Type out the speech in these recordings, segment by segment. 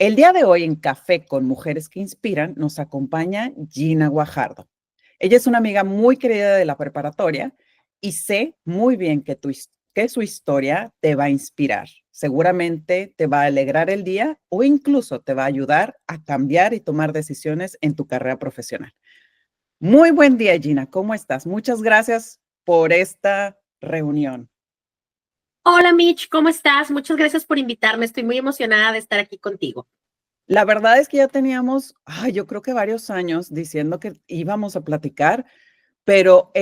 El día de hoy en Café con Mujeres que Inspiran nos acompaña Gina Guajardo. Ella es una amiga muy querida de la preparatoria y sé muy bien que su historia te va a inspirar. Seguramente te va a alegrar el día o incluso te va a ayudar a cambiar y tomar decisiones en tu carrera profesional. Muy buen día, Gina. ¿Cómo estás? Muchas gracias por esta reunión. Hola Mitch, ¿cómo estás? Muchas gracias por invitarme. Estoy muy emocionada de estar aquí contigo. La verdad es que ya teníamos, yo creo que varios años diciendo que íbamos a platicar, pero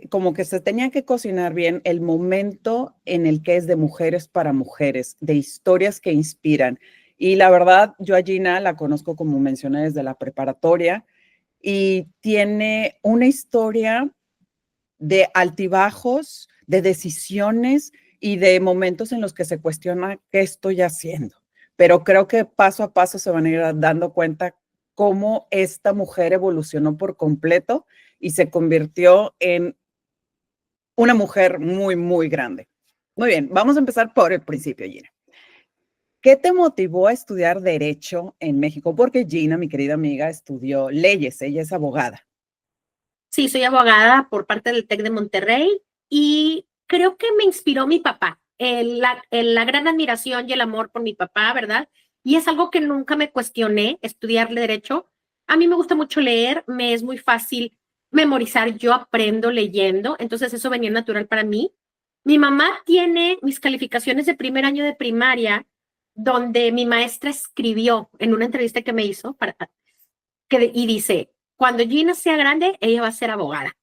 como que se tenía que cocinar bien el momento en el que es de mujeres para mujeres, de historias que inspiran. Y la verdad, yo a Gina la conozco, como mencioné, desde la preparatoria y tiene una historia de altibajos, de decisiones y de momentos en los que se cuestiona qué estoy haciendo. Pero creo que paso a paso se van a ir dando cuenta cómo esta mujer evolucionó por completo y se convirtió en una mujer muy, muy grande. Muy bien, vamos a empezar por el principio, Gina. ¿Qué te motivó a estudiar Derecho en México? Porque Gina, mi querida amiga, estudió leyes, ella es abogada. Sí, soy abogada por parte del TEC de Monterrey y creo que me inspiró mi papá, la gran admiración y el amor por mi papá, ¿verdad? Y es algo que nunca me cuestioné, estudiar derecho. A mí me gusta mucho leer, me es muy fácil memorizar, yo aprendo leyendo, entonces eso venía natural para mí. Mi mamá tiene mis calificaciones de primer año de primaria, donde mi maestra escribió en una entrevista que me hizo y dice, cuando Gina sea grande, ella va a ser abogada.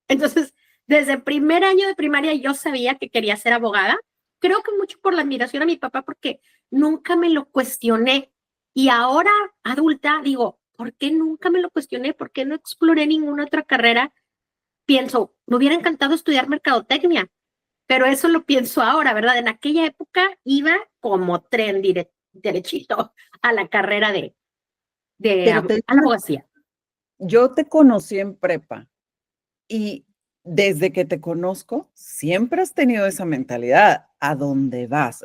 Entonces, desde primer año de primaria yo sabía que quería ser abogada. Creo que mucho por la admiración a mi papá, porque nunca me lo cuestioné. Y ahora, adulta, digo, ¿por qué nunca me lo cuestioné? ¿Por qué no exploré ninguna otra carrera? Pienso, me hubiera encantado estudiar mercadotecnia, pero eso lo pienso ahora, ¿verdad? En aquella época iba como tren derechito a la carrera Pero a la abogacía. yo te conocí en prepa. Y desde que te conozco, siempre has tenido esa mentalidad. ¿A dónde vas?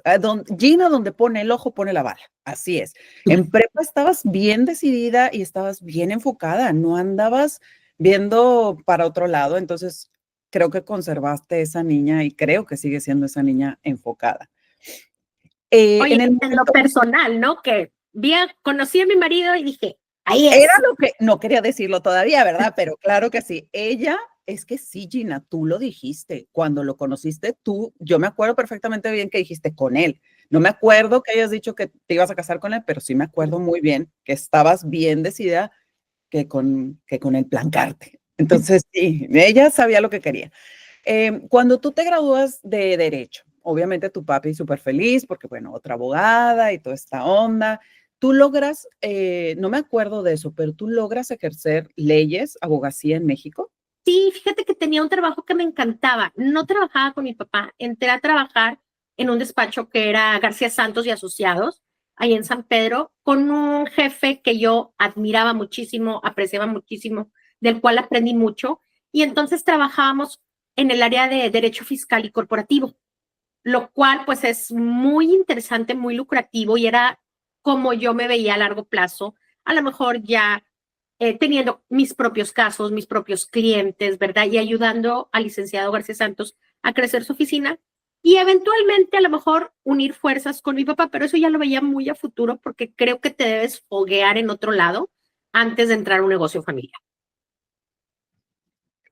Gina, donde pone el ojo, pone la bala. Así es. En prepa estabas bien decidida y estabas bien enfocada. No andabas viendo para otro lado. Entonces, creo que conservaste esa niña y creo que sigue siendo esa niña enfocada. En Oye, el en lo momento, personal, ¿no? Conocí a mi marido y dije, ahí era es. lo que no quería decirlo todavía, ¿verdad? Pero claro que sí. Ella, es que sí, Gina, tú lo dijiste. Cuando lo conociste, yo me acuerdo perfectamente bien que dijiste con él. No me acuerdo que hayas dicho que te ibas a casar con él, pero sí me acuerdo muy bien que estabas bien decidida que con el plancarte. Entonces, sí, ella sabía lo que quería. Cuando tú te gradúas de Derecho, obviamente tu papi súper feliz porque, bueno, otra abogada y toda esta onda. Tú logras, no me acuerdo de eso, pero tú logras ejercer leyes, abogacía en México. Sí, fíjate que tenía un trabajo que me encantaba. No trabajaba con mi papá, entré a trabajar en un despacho que era García Santos y Asociados, ahí en San Pedro, con un jefe que yo admiraba muchísimo, apreciaba muchísimo, del cual aprendí mucho. Y entonces trabajábamos en el área de derecho fiscal y corporativo, lo cual pues es muy interesante, muy lucrativo y era como yo me veía a largo plazo, a lo mejor ya teniendo mis propios casos, mis propios clientes, ¿verdad? Y ayudando al licenciado García Santos a crecer su oficina y eventualmente a lo mejor unir fuerzas con mi papá, pero eso ya lo veía muy a futuro porque creo que te debes foguear en otro lado antes de entrar a un negocio familiar.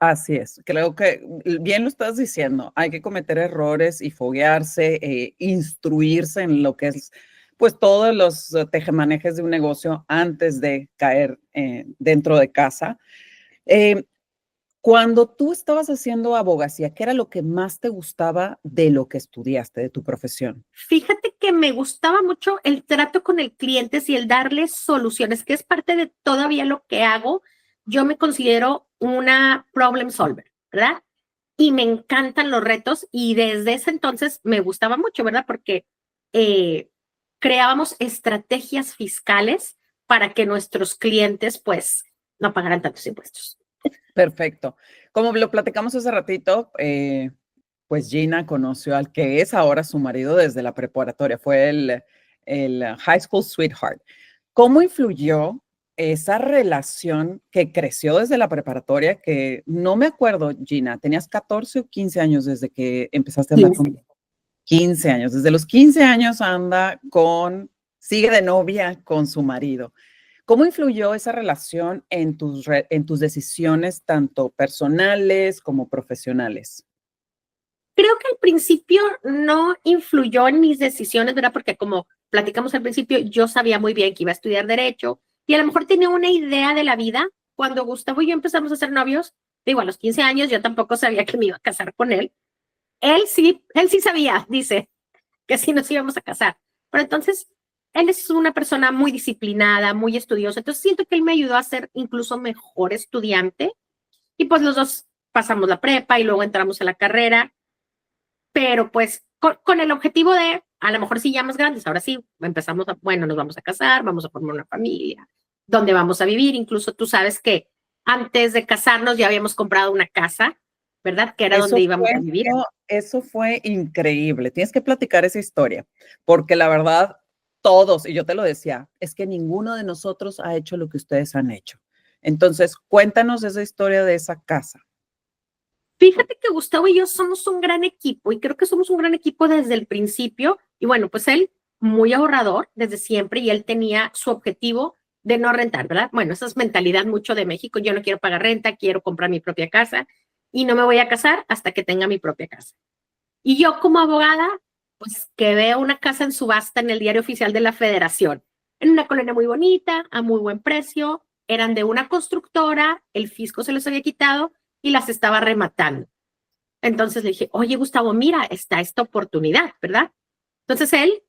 Así es, creo que bien lo estás diciendo, hay que cometer errores y foguearse, instruirse en lo que es, pues todos los tejemanejes de un negocio antes de caer dentro de casa. Eh, Cuando tú estabas haciendo abogacía, ¿qué era lo que más te gustaba de lo que estudiaste, de tu profesión? Fíjate que me gustaba mucho el trato con el cliente y el darle soluciones, que es parte de todavía lo que hago. Yo me considero una problem solver, ¿verdad? Y me encantan los retos y desde ese entonces me gustaba mucho, ¿verdad? Porque eh, creábamos estrategias fiscales para que nuestros clientes pues no pagaran tantos impuestos. Perfecto. Como lo platicamos hace ratito, pues Gina conoció al que es ahora su marido desde la preparatoria. Fue el High School Sweetheart. ¿Cómo influyó esa relación que creció desde la preparatoria? Que no me acuerdo, Gina, ¿tenías 14 o 15 años desde que empezaste a andar con 15 años? Desde los 15 años sigue de novia con su marido. ¿Cómo influyó esa relación en tus decisiones, tanto personales como profesionales? Creo que al principio no influyó en mis decisiones, ¿verdad? Porque como platicamos al principio, yo sabía muy bien que iba a estudiar Derecho y a lo mejor tenía una idea de la vida. Cuando Gustavo y yo empezamos a ser novios, digo, a los 15 años yo tampoco sabía que me iba a casar con él. Él sí sabía, dice, que sí nos íbamos a casar. Pero entonces, él es una persona muy disciplinada, muy estudiosa. Entonces siento que él me ayudó a ser incluso mejor estudiante y pues los dos pasamos la prepa y luego entramos a la carrera, pero pues con el objetivo de, a lo mejor sí ya más grandes, ahora sí, bueno, nos vamos a casar, vamos a formar una familia, donde vamos a vivir. Incluso tú sabes que antes de casarnos ya habíamos comprado una casa, ¿verdad? Que era donde íbamos a vivir. Eso fue increíble. Tienes que platicar esa historia, porque la verdad, todos, y yo te lo decía, es que ninguno de nosotros ha hecho lo que ustedes han hecho. Entonces, cuéntanos esa historia de esa casa. Fíjate que Gustavo y yo somos un gran equipo y creo que somos un gran equipo desde el principio. Y bueno, pues él muy ahorrador desde siempre y él tenía su objetivo de no rentar, ¿verdad? Bueno, esa es mentalidad mucho de México. Yo no quiero pagar renta, quiero comprar mi propia casa y no me voy a casar hasta que tenga mi propia casa. Y yo como abogada, pues que veo una casa en subasta en el Diario Oficial de la Federación, en una colonia muy bonita, a muy buen precio, eran de una constructora, el fisco se los había quitado y las estaba rematando. Entonces le dije, oye, Gustavo, mira, está esta oportunidad, ¿verdad? Entonces él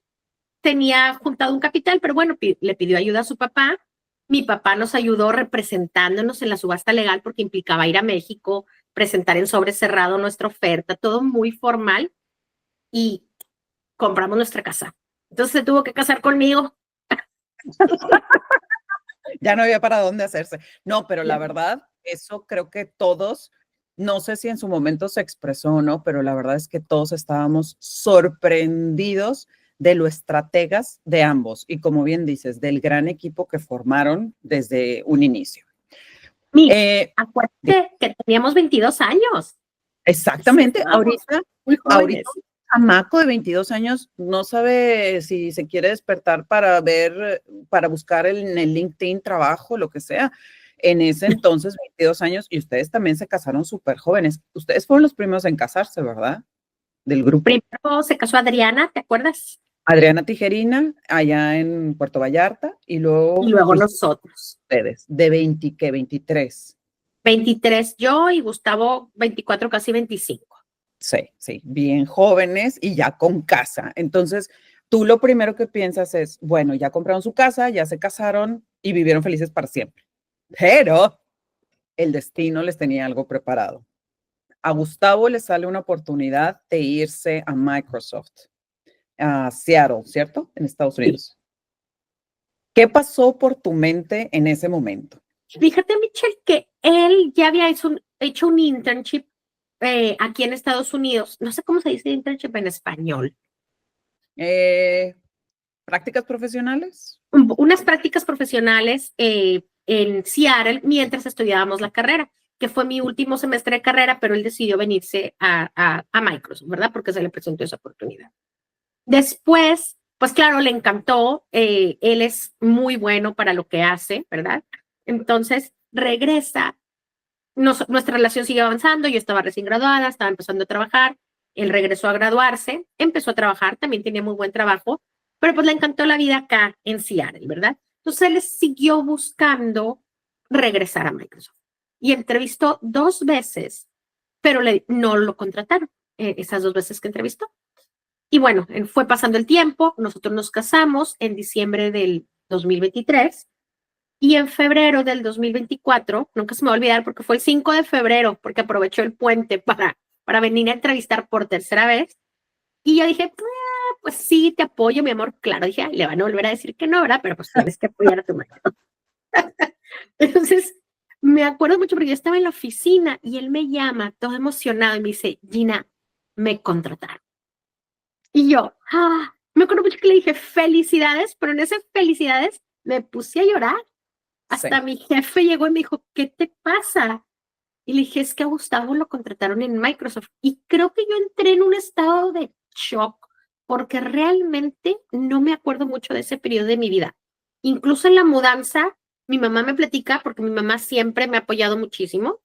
tenía juntado un capital, pero bueno, le pidió ayuda a su papá. Mi papá nos ayudó representándonos en la subasta legal porque implicaba ir a México, presentar en sobre cerrado nuestra oferta, todo muy formal y compramos nuestra casa. Entonces se tuvo que casar conmigo. Ya no había para dónde hacerse. No, pero la verdad, eso creo que todos, no sé si en su momento se expresó o no, pero la verdad es que todos estábamos sorprendidos de lo estrategas de ambos y como bien dices, del gran equipo que formaron desde un inicio. Acuérdate que teníamos 22 años. Exactamente, ahorita muy jóvenes. Ahorita un chamaco de 22 años no sabe si se quiere despertar para buscar en el LinkedIn trabajo, lo que sea. En ese entonces, 22 años, y ustedes también se casaron súper jóvenes. Ustedes fueron los primeros en casarse, ¿verdad? Del grupo. Primero se casó Adriana, ¿te acuerdas? Adriana Tijerina, allá en Puerto Vallarta, y luego nosotros. Ustedes, de 23. 23 yo y Gustavo 24, casi 25. Sí, bien jóvenes y ya con casa. Entonces, tú lo primero que piensas es, bueno, ya compraron su casa, ya se casaron y vivieron felices para siempre. Pero el destino les tenía algo preparado. A Gustavo le sale una oportunidad de irse a Microsoft, a Seattle, ¿cierto? En Estados Unidos. ¿Qué pasó por tu mente en ese momento? Fíjate, Michelle, que él ya había hecho un internship aquí en Estados Unidos. No sé cómo se dice internship en español. ¿Prácticas profesionales? Unas prácticas profesionales en Seattle mientras estudiábamos la carrera, que fue mi último semestre de carrera, pero él decidió venirse a Microsoft, ¿verdad? Porque se le presentó esa oportunidad. Después, pues claro, le encantó. Él es muy bueno para lo que hace, ¿verdad? Entonces regresa. Nuestra relación sigue avanzando. Yo estaba recién graduada, estaba empezando a trabajar. Él regresó a graduarse, empezó a trabajar, también tenía muy buen trabajo, pero pues le encantó la vida acá en Seattle, ¿verdad? Entonces él siguió buscando regresar a Microsoft y entrevistó 2 veces, pero no lo contrataron esas 2 veces que entrevistó. Y bueno, fue pasando el tiempo, nosotros nos casamos en diciembre del 2023 y en febrero del 2024, nunca se me va a olvidar porque fue el 5 de febrero, porque aprovechó el puente para venir a entrevistar por tercera vez. Y yo dije, pues sí, te apoyo, mi amor. Claro, dije, le van a volver a decir que no, ¿verdad? Pero pues tienes que apoyar a tu marido. Entonces, me acuerdo mucho porque yo estaba en la oficina y él me llama todo emocionado y me dice, Gina, me contrataron. Y yo, Me acuerdo mucho que le dije felicidades, pero en esas felicidades me puse a llorar. Sí, Hasta mi jefe llegó y me dijo, ¿qué te pasa? Y le dije, es que a Gustavo lo contrataron en Microsoft. Y creo que yo entré en un estado de shock, porque realmente no me acuerdo mucho de ese periodo de mi vida. Incluso en la mudanza, mi mamá me platica, porque mi mamá siempre me ha apoyado muchísimo,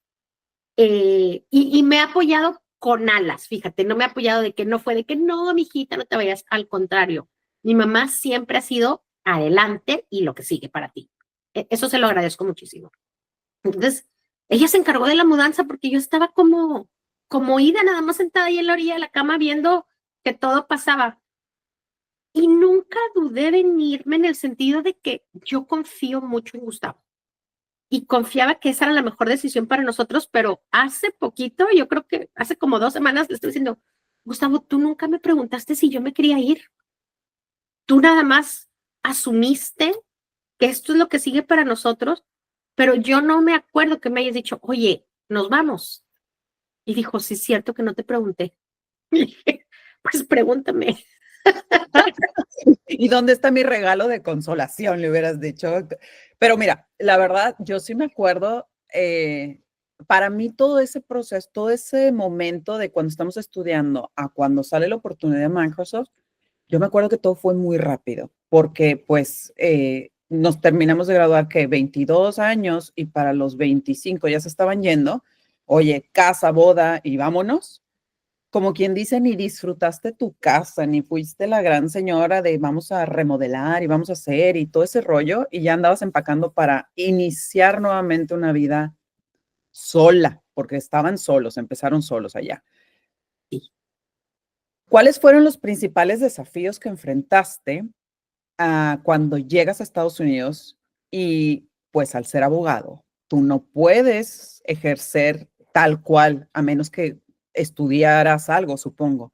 y me ha apoyado con alas, fíjate, no me ha apoyado de que no fue de que no, mijita, no te vayas, al contrario. Mi mamá siempre ha sido adelante y lo que sigue para ti. Eso se lo agradezco muchísimo. Entonces, ella se encargó de la mudanza porque yo estaba como ida, nada más sentada ahí en la orilla de la cama viendo que todo pasaba. Y nunca dudé de irme en el sentido de que yo confío mucho en Gustavo y confiaba que esa era la mejor decisión para nosotros, pero hace poquito, yo creo que hace como 2 semanas, le estoy diciendo, Gustavo, tú nunca me preguntaste si yo me quería ir. Tú nada más asumiste que esto es lo que sigue para nosotros, pero yo no me acuerdo que me hayas dicho, oye, nos vamos. Y dijo, sí, es cierto que no te pregunté. Y dije, pues pregúntame. ¿y dónde está mi regalo de consolación? Le hubieras dicho. Pero mira, la verdad, yo sí me acuerdo, para mí todo ese proceso, todo ese momento de cuando estamos estudiando a cuando sale la oportunidad de Microsoft, yo me acuerdo que todo fue muy rápido, porque pues nos terminamos de graduar que 22 años y para los 25 ya se estaban yendo, oye, casa, boda y vámonos. Como quien dice, ni disfrutaste tu casa, ni fuiste la gran señora de vamos a remodelar y vamos a hacer y todo ese rollo, y ya andabas empacando para iniciar nuevamente una vida sola, porque estaban solos, empezaron solos allá. ¿Cuáles fueron los principales desafíos que enfrentaste cuando llegas a Estados Unidos y pues al ser abogado, tú no puedes ejercer tal cual a menos que estudiaras algo, supongo?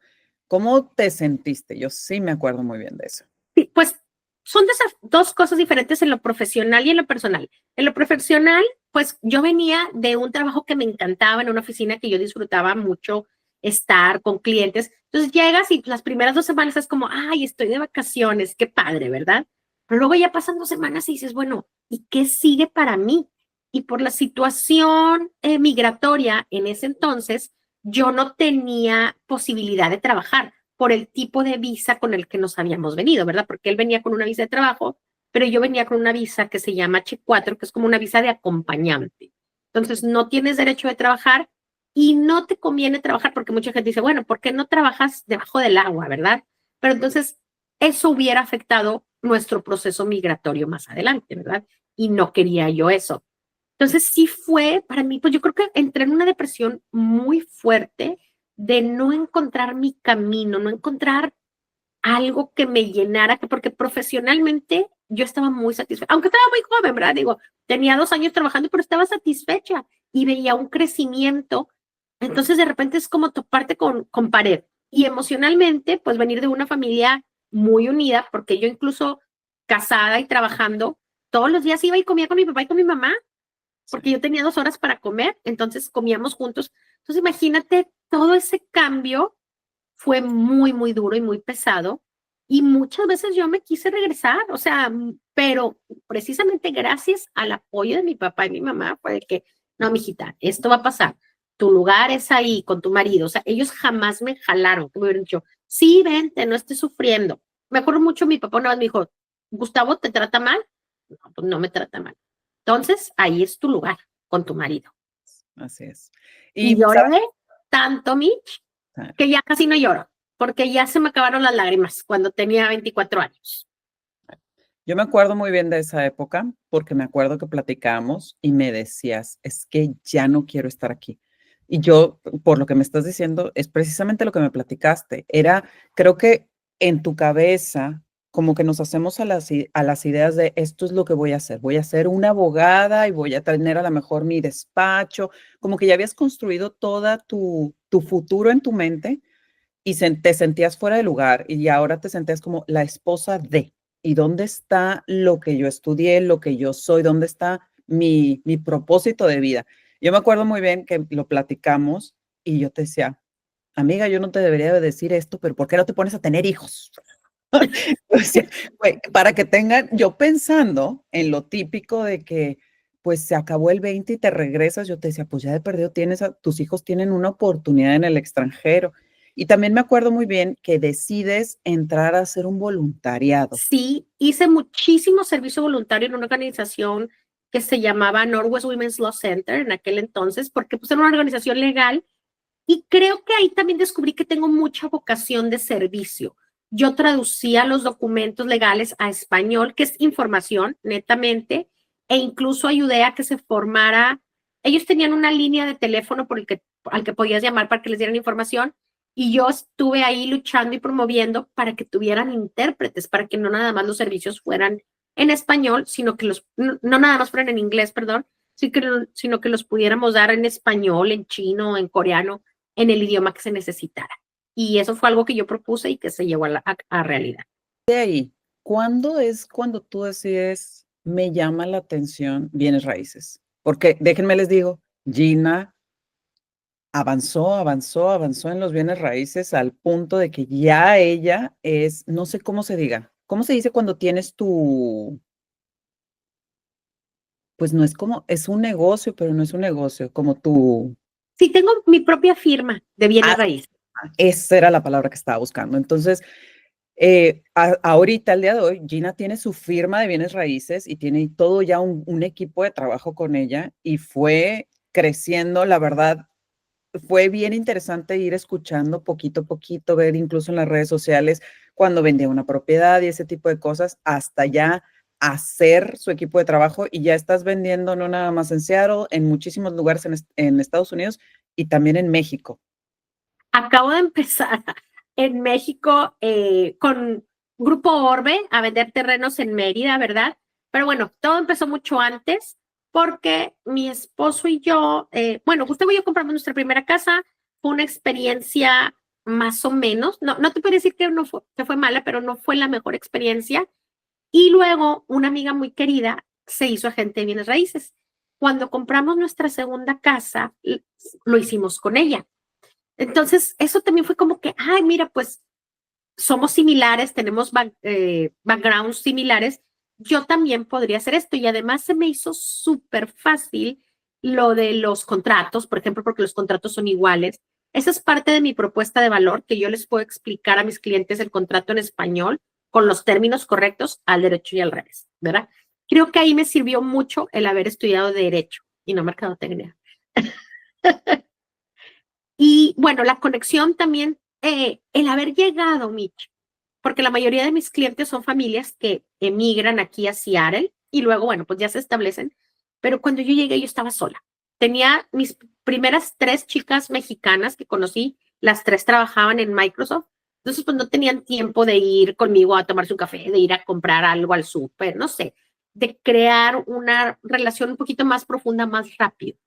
¿Cómo te sentiste? Yo sí me acuerdo muy bien de eso. Sí, pues son dos cosas diferentes en lo profesional y en lo personal. En lo profesional, pues yo venía de un trabajo que me encantaba en una oficina que yo disfrutaba mucho estar con clientes. Entonces llegas y las primeras 2 semanas es como, ay, estoy de vacaciones, qué padre, ¿verdad? Pero luego ya pasan 2 semanas y dices, bueno, ¿y qué sigue para mí? Y por la situación migratoria en ese entonces, yo no tenía posibilidad de trabajar por el tipo de visa con el que nos habíamos venido, ¿verdad? Porque él venía con una visa de trabajo, pero yo venía con una visa que se llama H4, que es como una visa de acompañante. Entonces, no tienes derecho de trabajar y no te conviene trabajar porque mucha gente dice, bueno, ¿por qué no trabajas debajo del agua, verdad? Pero entonces, eso hubiera afectado nuestro proceso migratorio más adelante, ¿verdad? Y no quería yo eso. Entonces, sí fue para mí, pues yo creo que entré en una depresión muy fuerte de no encontrar mi camino, no encontrar algo que me llenara, porque profesionalmente yo estaba muy satisfecha, aunque estaba muy joven, ¿verdad? Digo, tenía 2 años trabajando, pero estaba satisfecha y veía un crecimiento. Entonces, de repente es como toparte con pared. Y emocionalmente, pues venir de una familia muy unida, porque yo incluso casada y trabajando, todos los días iba y comía con mi papá y con mi mamá, porque yo tenía 2 horas para comer, entonces comíamos juntos. Entonces, imagínate, todo ese cambio fue muy, muy duro y muy pesado. Y muchas veces yo me quise regresar, o sea, pero precisamente gracias al apoyo de mi papá y mi mamá fue de que, no, mijita, esto va a pasar. Tu lugar es ahí con tu marido. O sea, ellos jamás me jalaron, que me hubieran dicho, sí, vente, no estés sufriendo. Me acuerdo mucho, mi papá una vez me dijo, Gustavo, ¿te trata mal? No, pues no me trata mal. Entonces, ahí es tu lugar con tu marido. Así es. Y Y, lloré ¿sabes? tanto, Mitch, que ya casi no lloro, porque ya se me acabaron las lágrimas cuando tenía 24 años. Yo me acuerdo muy bien de esa época porque me acuerdo que platicamos y me decías, es que ya no quiero estar aquí. Y yo, por lo que me estás diciendo, es precisamente lo que me platicaste. Era, creo que en tu cabeza, como que nos hacemos a las ideas de esto es lo que voy a hacer. Voy a ser una abogada y voy a tener a lo mejor mi despacho. Como que ya habías construido toda tu futuro en tu mente y te sentías fuera de lugar y ahora te sentías como la esposa de. ¿Y dónde está lo que yo estudié, lo que yo soy? ¿Dónde está mi propósito de vida? Yo me acuerdo muy bien que lo platicamos y yo te decía, amiga, yo no te debería de decir esto, pero ¿por qué no te pones a tener hijos? O sea, güey, para que tengan, yo pensando en lo típico de que, pues se acabó el 20 y te regresas, yo te decía, pues ya de perdido tienes, tus hijos tienen una oportunidad en el extranjero. Y también me acuerdo muy bien que decides entrar a hacer un voluntariado. Sí, hice muchísimo servicio voluntario en una organización que se llamaba Northwest Women's Law Center en aquel entonces, porque pues era una organización legal y creo que ahí también descubrí que tengo mucha vocación de servicio. Yo traducía los documentos legales a español, que es información, netamente, e incluso ayudé a que se formara. Ellos tenían una línea de teléfono al que podías llamar para que les dieran información, y yo estuve ahí luchando y promoviendo para que tuvieran intérpretes, para que no nada más los servicios fueran en español, sino que no nada más fueran en inglés, perdón, sino que los pudiéramos dar en español, en chino, en coreano, en el idioma que se necesitara. Y eso fue algo que yo propuse y que se llevó a realidad. De ahí, ¿cuándo es cuando tú decides, me llama la atención bienes raíces? Porque déjenme les digo, Gina avanzó, avanzó, avanzó en los bienes raíces al punto de que ya ella es, no sé cómo se diga, ¿cómo se dice cuando tienes tu, pues no es como, es un negocio, pero no es un negocio, como tu, Sí, tengo mi propia firma de bienes ah, raíces. esa era la palabra que estaba buscando. Entonces, ahorita, el día de hoy, Gina tiene su firma de bienes raíces y tiene todo ya un equipo de trabajo con ella y fue creciendo, la verdad, fue bien interesante ir escuchando poquito a poquito, ver incluso en las redes sociales cuando vendía una propiedad y ese tipo de cosas, hasta ya hacer su equipo de trabajo y ya estás vendiendo no nada más en Seattle, en muchísimos lugares en Estados Unidos y también en México. Acabo de empezar en México con Grupo Orbe a vender terrenos en Mérida, ¿verdad? Pero bueno, todo empezó mucho antes porque mi esposo y yo, bueno, Gustavo y yo compramos nuestra primera casa. Fue una experiencia más o menos, no te puedo decir que fue mala, pero no fue la mejor experiencia. Y luego una amiga muy querida se hizo agente de bienes raíces. Cuando compramos nuestra segunda casa, lo hicimos con ella. Entonces, eso también fue como que, ay, mira, pues somos similares, tenemos backgrounds similares, yo también podría hacer esto. Y además se me hizo súper fácil lo de los contratos, por ejemplo, porque los contratos son iguales. Esa es parte de mi propuesta de valor, que yo les puedo explicar a mis clientes el contrato en español con los términos correctos al derecho y al revés, ¿verdad? Creo que ahí me sirvió mucho el haber estudiado derecho y no mercadotecnia. Y bueno, la conexión también, el haber llegado, Mitch, porque la mayoría de mis clientes son familias que emigran aquí a Seattle y luego, bueno, pues ya se establecen. Pero cuando yo llegué, yo estaba sola. Tenía mis primeras 3 chicas mexicanas que conocí, las 3 trabajaban en Microsoft. Entonces, pues no tenían tiempo de ir conmigo a tomarse un café, de ir a comprar algo al súper, no sé, de crear una relación un poquito más profunda, más rápido.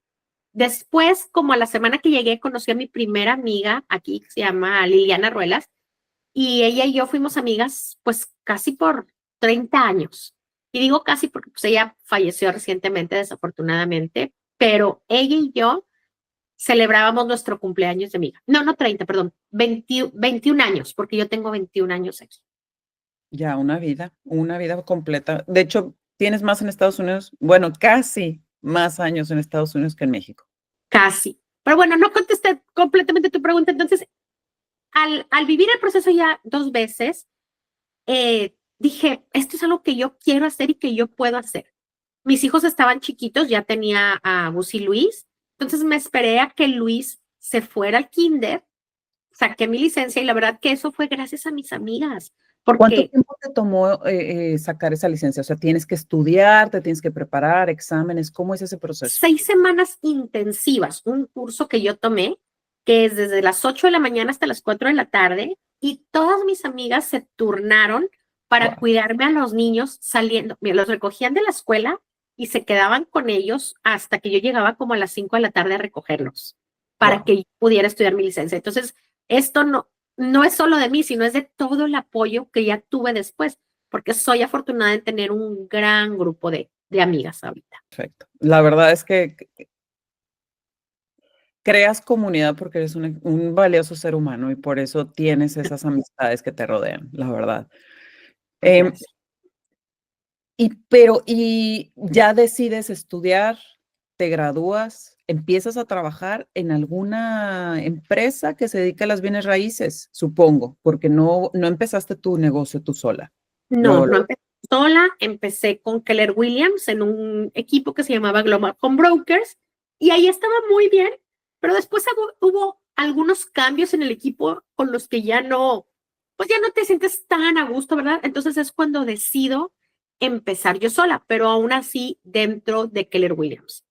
Después, como a la semana que llegué, conocí a mi primera amiga aquí, que se llama Liliana Ruelas, y ella y yo fuimos amigas pues casi por 30 años. Y digo casi porque pues ella falleció recientemente, desafortunadamente, pero ella y yo celebrábamos nuestro cumpleaños de amiga. No, no 30, perdón, 21 años, porque yo tengo 21 años aquí. Ya una vida completa. De hecho, tienes más en Estados Unidos, bueno, casi más años en Estados Unidos que en México. Casi. Pero bueno, no contesté completamente tu pregunta. Entonces, al vivir el proceso ya 2 veces, dije, esto es algo que yo quiero hacer y que yo puedo hacer. Mis hijos estaban chiquitos, ya tenía a Gus y Luis, entonces me esperé a que Luis se fuera al kinder, saqué mi licencia y la verdad que eso fue gracias a mis amigas, ¿Cuánto porque tiempo te tomó sacar esa licencia? O sea, tienes que estudiar, te tienes que preparar, exámenes, ¿cómo es ese proceso? 6 semanas intensivas, un curso que yo tomé, que es desde las 8 de la mañana hasta las 4 de la tarde, y todas mis amigas se turnaron para Wow. cuidarme a los niños saliendo. Mira, los recogían de la escuela y se quedaban con ellos hasta que yo llegaba como a las 5 de la tarde a recogerlos, para Wow. que yo pudiera estudiar mi licencia. Entonces, esto no es solo de mí, sino es de todo el apoyo que ya tuve después, porque soy afortunada en tener un gran grupo de amigas ahorita. Perfecto. La verdad es que creas comunidad porque eres un valioso ser humano y por eso tienes esas amistades que te rodean, la verdad. Em, y ya decides estudiar, te gradúas, empiezas a trabajar en alguna empresa que se dedica a las bienes raíces, supongo, porque no empezaste tu negocio tú sola. No, no empecé sola, empecé con Keller Williams en un equipo que se llamaba Global Home Brokers y ahí estaba muy bien, pero después hubo algunos cambios en el equipo con los que pues ya no te sientes tan a gusto, ¿verdad? Entonces es cuando decido empezar yo sola, pero aún así dentro de Keller Williams.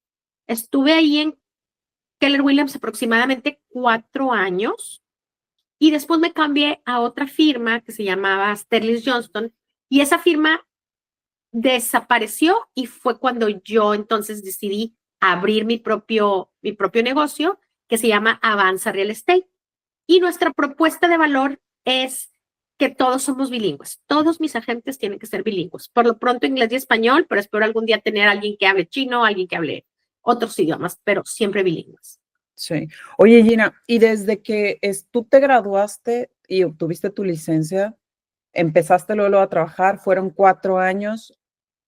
Estuve ahí en Keller Williams aproximadamente 4 años y después me cambié a otra firma que se llamaba Sterling Johnston y esa firma desapareció y fue cuando yo entonces decidí abrir mi propio negocio que se llama Avanza Real Estate. Y nuestra propuesta de valor es que todos somos bilingües. Todos mis agentes tienen que ser bilingües. Por lo pronto inglés y español, pero espero algún día tener a alguien que hable chino, alguien que hable otros idiomas, pero siempre bilingües. Sí. Oye, Gina, y desde que tú te graduaste y obtuviste tu licencia, empezaste luego a trabajar, fueron 4 años.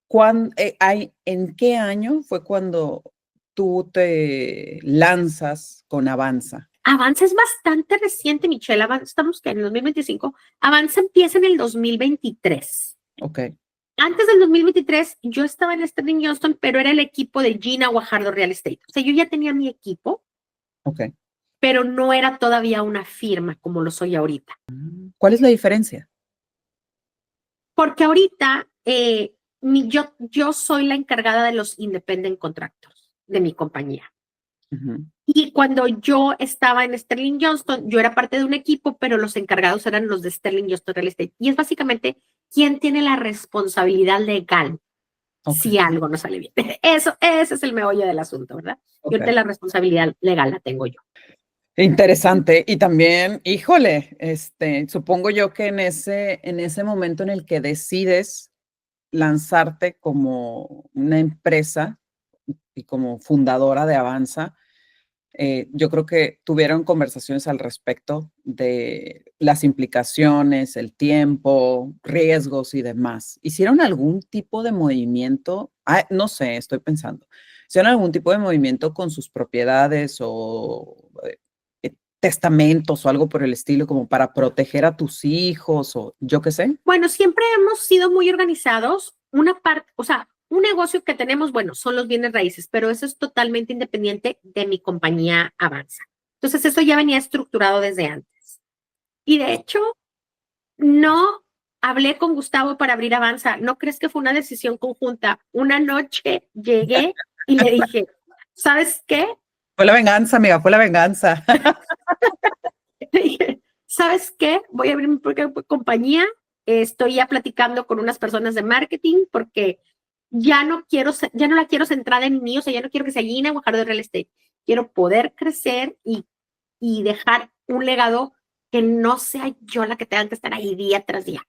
¿En qué año fue cuando tú te lanzas con Avanza? Avanza es bastante reciente, Michelle. Estamos en el 2025. Avanza empieza en el 2023. Ok. Antes del 2023, yo estaba en Sterling Johnston, pero era el equipo de Gina Guajardo Real Estate. O sea, yo ya tenía mi equipo, Ok. pero no era todavía una firma como lo soy ahorita. ¿Cuál es la diferencia? Porque ahorita yo soy la encargada de los independent contractors de mi compañía. Uh-huh. Y cuando yo estaba en Sterling Johnston, yo era parte de un equipo, pero los encargados eran los de Sterling Johnston Real Estate. Y es básicamente quién tiene la responsabilidad legal si algo no sale bien. Ese es el meollo del asunto, ¿verdad? Okay. Yo la responsabilidad legal la tengo yo. Interesante. Y también, híjole, supongo yo que en ese momento en el que decides lanzarte como una empresa y como fundadora de Avanza, yo creo que tuvieron conversaciones al respecto de las implicaciones, el tiempo, riesgos y demás. ¿Hicieron algún tipo de movimiento? No sé, estoy pensando. ¿Hicieron algún tipo de movimiento con sus propiedades o testamentos o algo por el estilo como para proteger a tus hijos o yo qué sé? Bueno, siempre hemos sido muy organizados. Una parte, o sea, un negocio que tenemos, bueno, son los bienes raíces, pero eso es totalmente independiente de mi compañía Avanza. Entonces, eso ya venía estructurado desde antes. Y de hecho, no hablé con Gustavo para abrir Avanza. ¿No crees que fue una decisión conjunta? Una noche llegué y le dije, ¿sabes qué? Fue la venganza, amiga, fue la venganza. Le dije, ¿sabes qué? Voy a abrir mi propia compañía. Estoy ya platicando con unas personas de marketing porque ya no la quiero centrada en mí, o sea, ya no quiero que sea Gina Guajardo de Real Estate. Quiero poder crecer y dejar un legado que no sea yo la que tenga que estar ahí día tras día.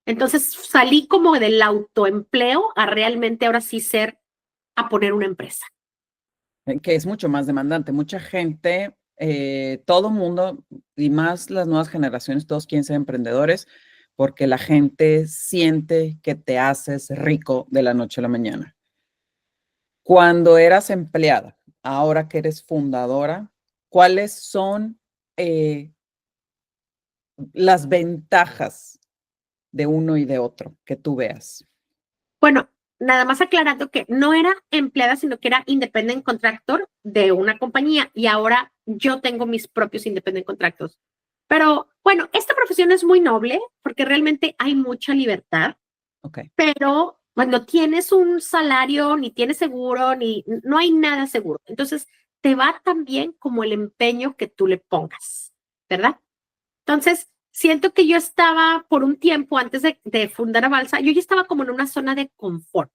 Entonces salí como del autoempleo a realmente ahora sí a poner una empresa. Que es mucho más demandante. Mucha gente, todo mundo, y más las nuevas generaciones, todos quieren ser emprendedores, porque la gente siente que te haces rico de la noche a la mañana. Cuando eras empleada, ahora que eres fundadora, ¿cuáles son las ventajas de uno y de otro que tú veas? Bueno, nada más aclarando que no era empleada, sino que era independent contractor de una compañía y ahora yo tengo mis propios independent contractors. Pero bueno, esta profesión es muy noble porque realmente hay mucha libertad, Okay. pero cuando tienes un salario, ni tienes seguro, no hay nada seguro. Entonces, te va tan bien como el empeño que tú le pongas, ¿verdad? Entonces, siento que yo estaba por un tiempo antes de fundar Avanza, yo ya estaba como en una zona de confort.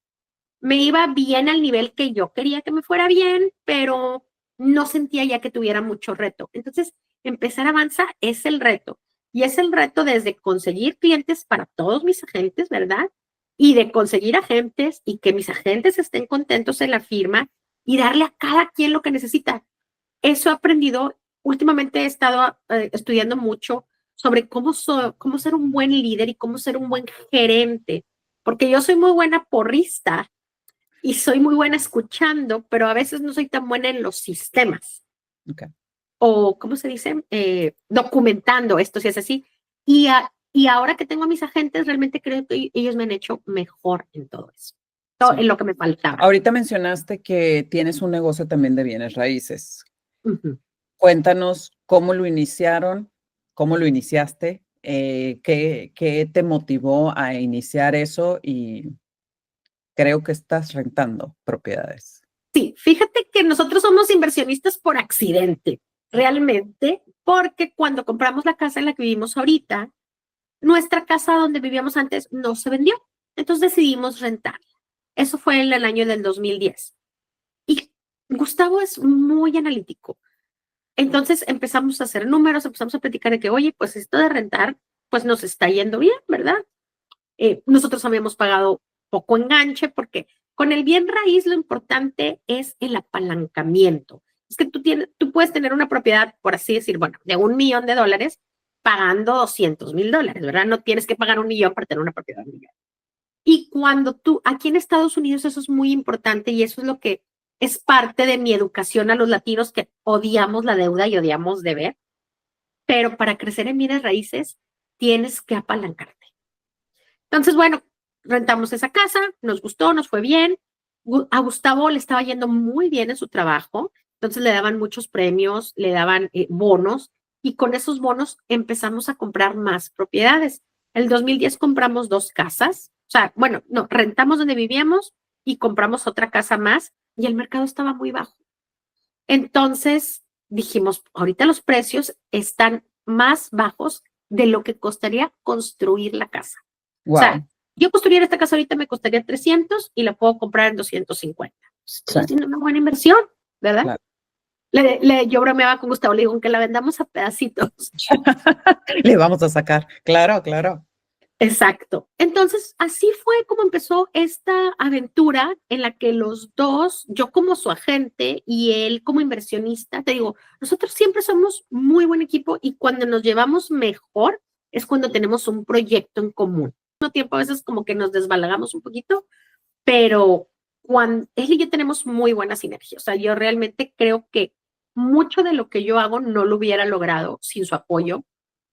Me iba bien al nivel que yo quería que me fuera bien, pero no sentía ya que tuviera mucho reto. Entonces, empezar Avanza es el reto. Y es el reto desde conseguir clientes para todos mis agentes, ¿verdad? Y de conseguir agentes y que mis agentes estén contentos en la firma y darle a cada quien lo que necesita. Eso he aprendido. Últimamente he estado estudiando mucho sobre cómo ser un buen líder y cómo ser un buen gerente, porque yo soy muy buena porrista y soy muy buena escuchando, pero a veces no soy tan buena en los sistemas Okay. o, ¿cómo se dice? Documentando esto, si es así. Y ahora que tengo a mis agentes, realmente creo que ellos me han hecho mejor en todo eso, todo Sí. en lo que me faltaba. Ahorita mencionaste que tienes un negocio también de bienes raíces. Ujú. Cuéntanos cómo lo iniciaron, cómo lo iniciaste, qué te motivó a iniciar eso y creo que estás rentando propiedades. Sí, fíjate que nosotros somos inversionistas por accidente, realmente, porque cuando compramos la casa en la que vivimos ahorita, nuestra casa donde vivíamos antes no se vendió. Entonces decidimos rentarla. Eso fue en el año del 2010. Y Gustavo es muy analítico. Entonces empezamos a hacer números, empezamos a platicar de que, oye, pues esto de rentar, pues nos está yendo bien, ¿verdad? Nosotros habíamos pagado poco enganche porque con el bien raíz lo importante es el apalancamiento. Es que tú puedes tener una propiedad, por así decir, bueno, de $1,000,000 pagando $200,000, ¿verdad? No tienes que pagar 1,000,000 para tener una propiedad de 1,000,000. Y cuando aquí en Estados Unidos eso es muy importante y eso es lo que es parte de mi educación a los latinos que odiamos la deuda y odiamos deber, pero para crecer en bienes raíces tienes que apalancarte. Entonces, bueno, rentamos esa casa, nos gustó, nos fue bien. A Gustavo le estaba yendo muy bien en su trabajo, entonces le daban muchos premios, le daban bonos y con esos bonos empezamos a comprar más propiedades. El 2010 compramos 2 casas, o sea, bueno, no, rentamos donde vivíamos y compramos otra casa más y el mercado estaba muy bajo. Entonces dijimos, ahorita los precios están más bajos de lo que costaría construir la casa. O sea, Wow. yo construir esta casa ahorita me costaría 300 y la puedo comprar en 250. Sí, Estoy haciendo una buena inversión, ¿verdad? claro. Yo bromeaba con Gustavo, le digo, que la vendamos a pedacitos. Le vamos a sacar. Claro, claro. Exacto. Entonces, así fue como empezó esta aventura en la que los dos, yo como su agente y él como inversionista, te digo, nosotros siempre somos muy buen equipo y cuando nos llevamos mejor es cuando tenemos un proyecto en común. No tiempo a veces como que nos desbalagamos un poquito, pero cuando él y yo tenemos muy buena sinergia. O sea, yo realmente creo que mucho de lo que yo hago no lo hubiera logrado sin su apoyo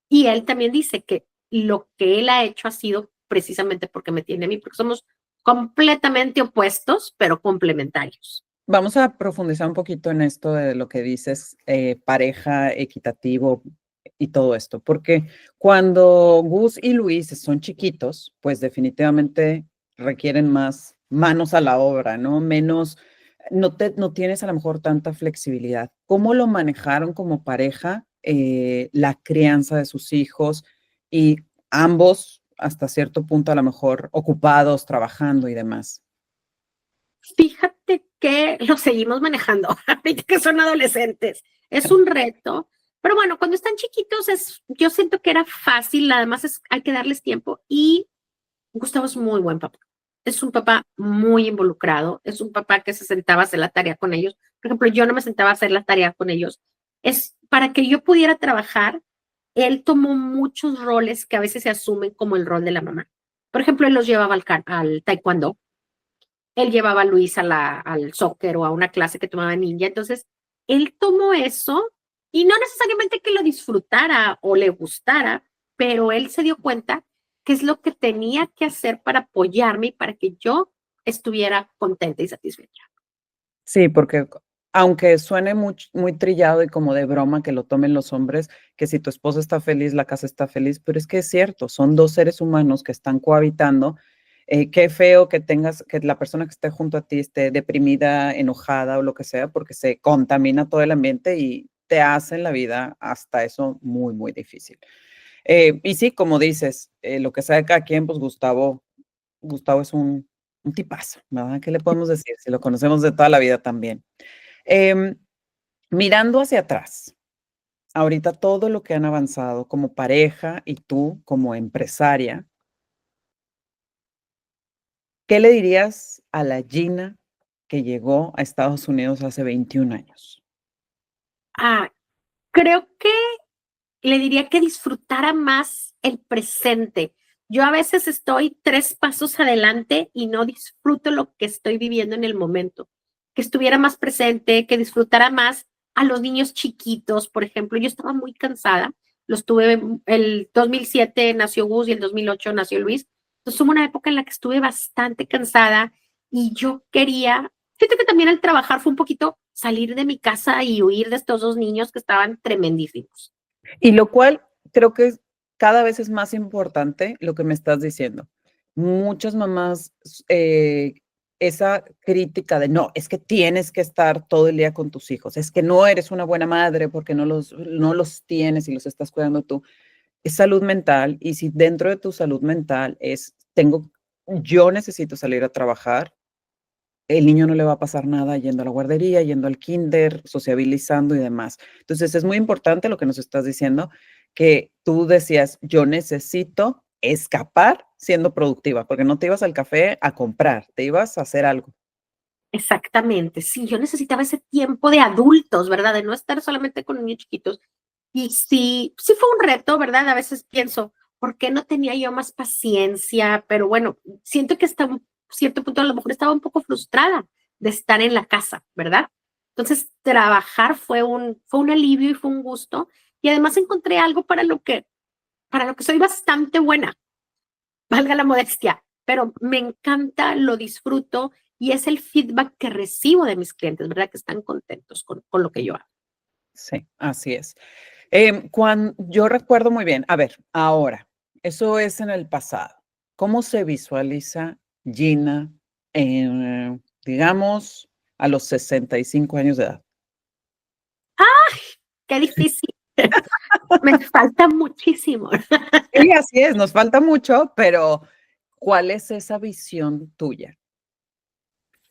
y él también dice que lo que él ha hecho ha sido precisamente porque me tiene a mí, porque somos completamente opuestos, pero complementarios. Vamos a profundizar un poquito en esto de lo que dices, pareja, equitativo y todo esto, porque cuando Gus y Luis son chiquitos, pues definitivamente requieren más manos a la obra, ¿no? Menos, no tienes a lo mejor tanta flexibilidad. ¿Cómo lo manejaron como pareja, la crianza de sus hijos y ambos hasta cierto punto a lo mejor ocupados, trabajando y demás? Fíjate que lo seguimos manejando, ahorita que son adolescentes. Es un reto, pero bueno, cuando están chiquitos yo siento que era fácil, además hay que darles tiempo y Gustavo es muy buen papá. Es un papá muy involucrado, es un papá que se sentaba a hacer la tarea con ellos. Por ejemplo, yo no me sentaba a hacer la tarea con ellos. Es para que yo pudiera trabajar, él tomó muchos roles que a veces se asumen como el rol de la mamá. Por ejemplo, él los llevaba al taekwondo, él llevaba a Luis al soccer o a una clase que tomaba ninja. Entonces, él tomó eso y no necesariamente que lo disfrutara o le gustara, pero él se dio cuenta que es lo que tenía que hacer para apoyarme y para que yo estuviera contenta y satisfecha. Sí, porque aunque suene muy trillado y como de broma que lo tomen los hombres, que si tu esposa está feliz, la casa está feliz, pero es que es cierto, son dos seres humanos que están cohabitando. Qué feo que que la persona que esté junto a ti esté deprimida, enojada o lo que sea, porque se contamina todo el ambiente y te hacen la vida hasta eso muy, muy difícil. Y sí, como dices, lo que sabe cada quien, pues Gustavo es un tipazo, ¿verdad? ¿Qué le podemos decir? Si lo conocemos de toda la vida también. Em, Mirando hacia atrás, ahorita todo lo que han avanzado como pareja y tú como empresaria, ¿qué le dirías a la Gina que llegó a Estados Unidos hace 21 años? Ah, creo que le diría que disfrutara más el presente. Yo a veces estoy 3 pasos adelante y no disfruto lo que estoy viviendo en el momento. Que estuviera más presente, que disfrutara más a los niños chiquitos, por ejemplo. Yo estaba muy cansada. Los tuve, el 2007 nació Gus y el 2008 nació Luis. Entonces hubo una época en la que estuve bastante cansada y yo quería, siento que también al trabajar fue un poquito salir de mi casa y huir de estos 2 niños que estaban tremendísimos. Y lo cual creo que cada vez es más importante lo que me estás diciendo. Muchas mamás, esa crítica de no, es que tienes que estar todo el día con tus hijos, es que no eres una buena madre porque no los tienes y los estás cuidando tú. Es salud mental y si dentro de tu salud mental yo necesito salir a trabajar, el niño no le va a pasar nada yendo a la guardería, yendo al kinder, sociabilizando y demás. Entonces, es muy importante lo que nos estás diciendo, que tú decías, yo necesito escapar siendo productiva, porque no te ibas al café a comprar, te ibas a hacer algo. Exactamente, sí, yo necesitaba ese tiempo de adultos, ¿verdad? De no estar solamente con niños chiquitos. Y sí, sí fue un reto, ¿verdad? A veces pienso, ¿por qué no tenía yo más paciencia? Pero bueno, siento que hasta un cierto punto a lo mejor estaba un poco frustrada de estar en la casa, ¿verdad? Entonces, trabajar fue un alivio y fue un gusto. Y además encontré algo para lo que soy bastante buena, valga la modestia, pero me encanta, lo disfruto y es el feedback que recibo de mis clientes, ¿verdad? Que están contentos con lo que yo hago. Sí, así es. Yo recuerdo muy bien, a ver, ahora, eso es en el pasado. ¿Cómo se visualiza Gina digamos, a los 65 años de edad? Qué difícil. Me falta muchísimo. Sí, así es, nos falta mucho, pero ¿cuál es esa visión tuya?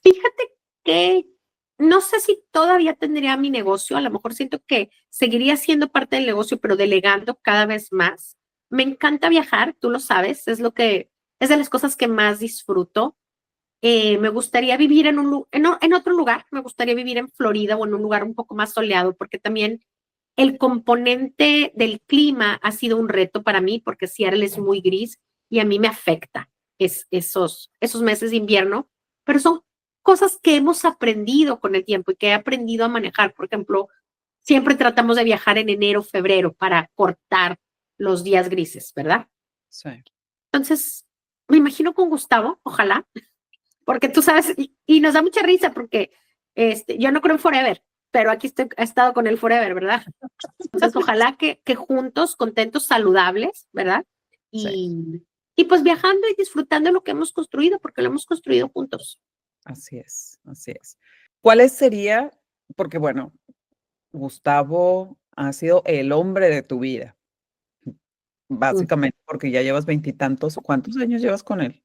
Fíjate que no sé si todavía tendría mi negocio, a lo mejor siento que seguiría siendo parte del negocio, pero delegando cada vez más. Me encanta viajar, tú lo sabes, es de las cosas que más disfruto. Me gustaría vivir en otro lugar, me gustaría vivir en Florida o en un lugar un poco más soleado, porque también el componente del clima ha sido un reto para mí, porque Seattle es muy gris y a mí me afecta esos meses de invierno, pero son cosas que hemos aprendido con el tiempo y que he aprendido a manejar. Por ejemplo, siempre tratamos de viajar en enero, febrero para cortar los días grises, ¿verdad? Sí. Entonces, me imagino con Gustavo, ojalá, porque tú sabes, y nos da mucha risa porque yo no creo en Forever, pero aquí he estado con el Forever, ¿verdad? Entonces, ojalá que juntos, contentos, saludables, ¿verdad? Sí, Y pues viajando y disfrutando lo que hemos construido, porque lo hemos construido juntos. así es, así es. ¿Cuáles sería? Porque bueno, Gustavo ha sido el hombre de tu vida, Mm. básicamente, porque ya llevas veintitantos. ¿Cuántos años llevas con él?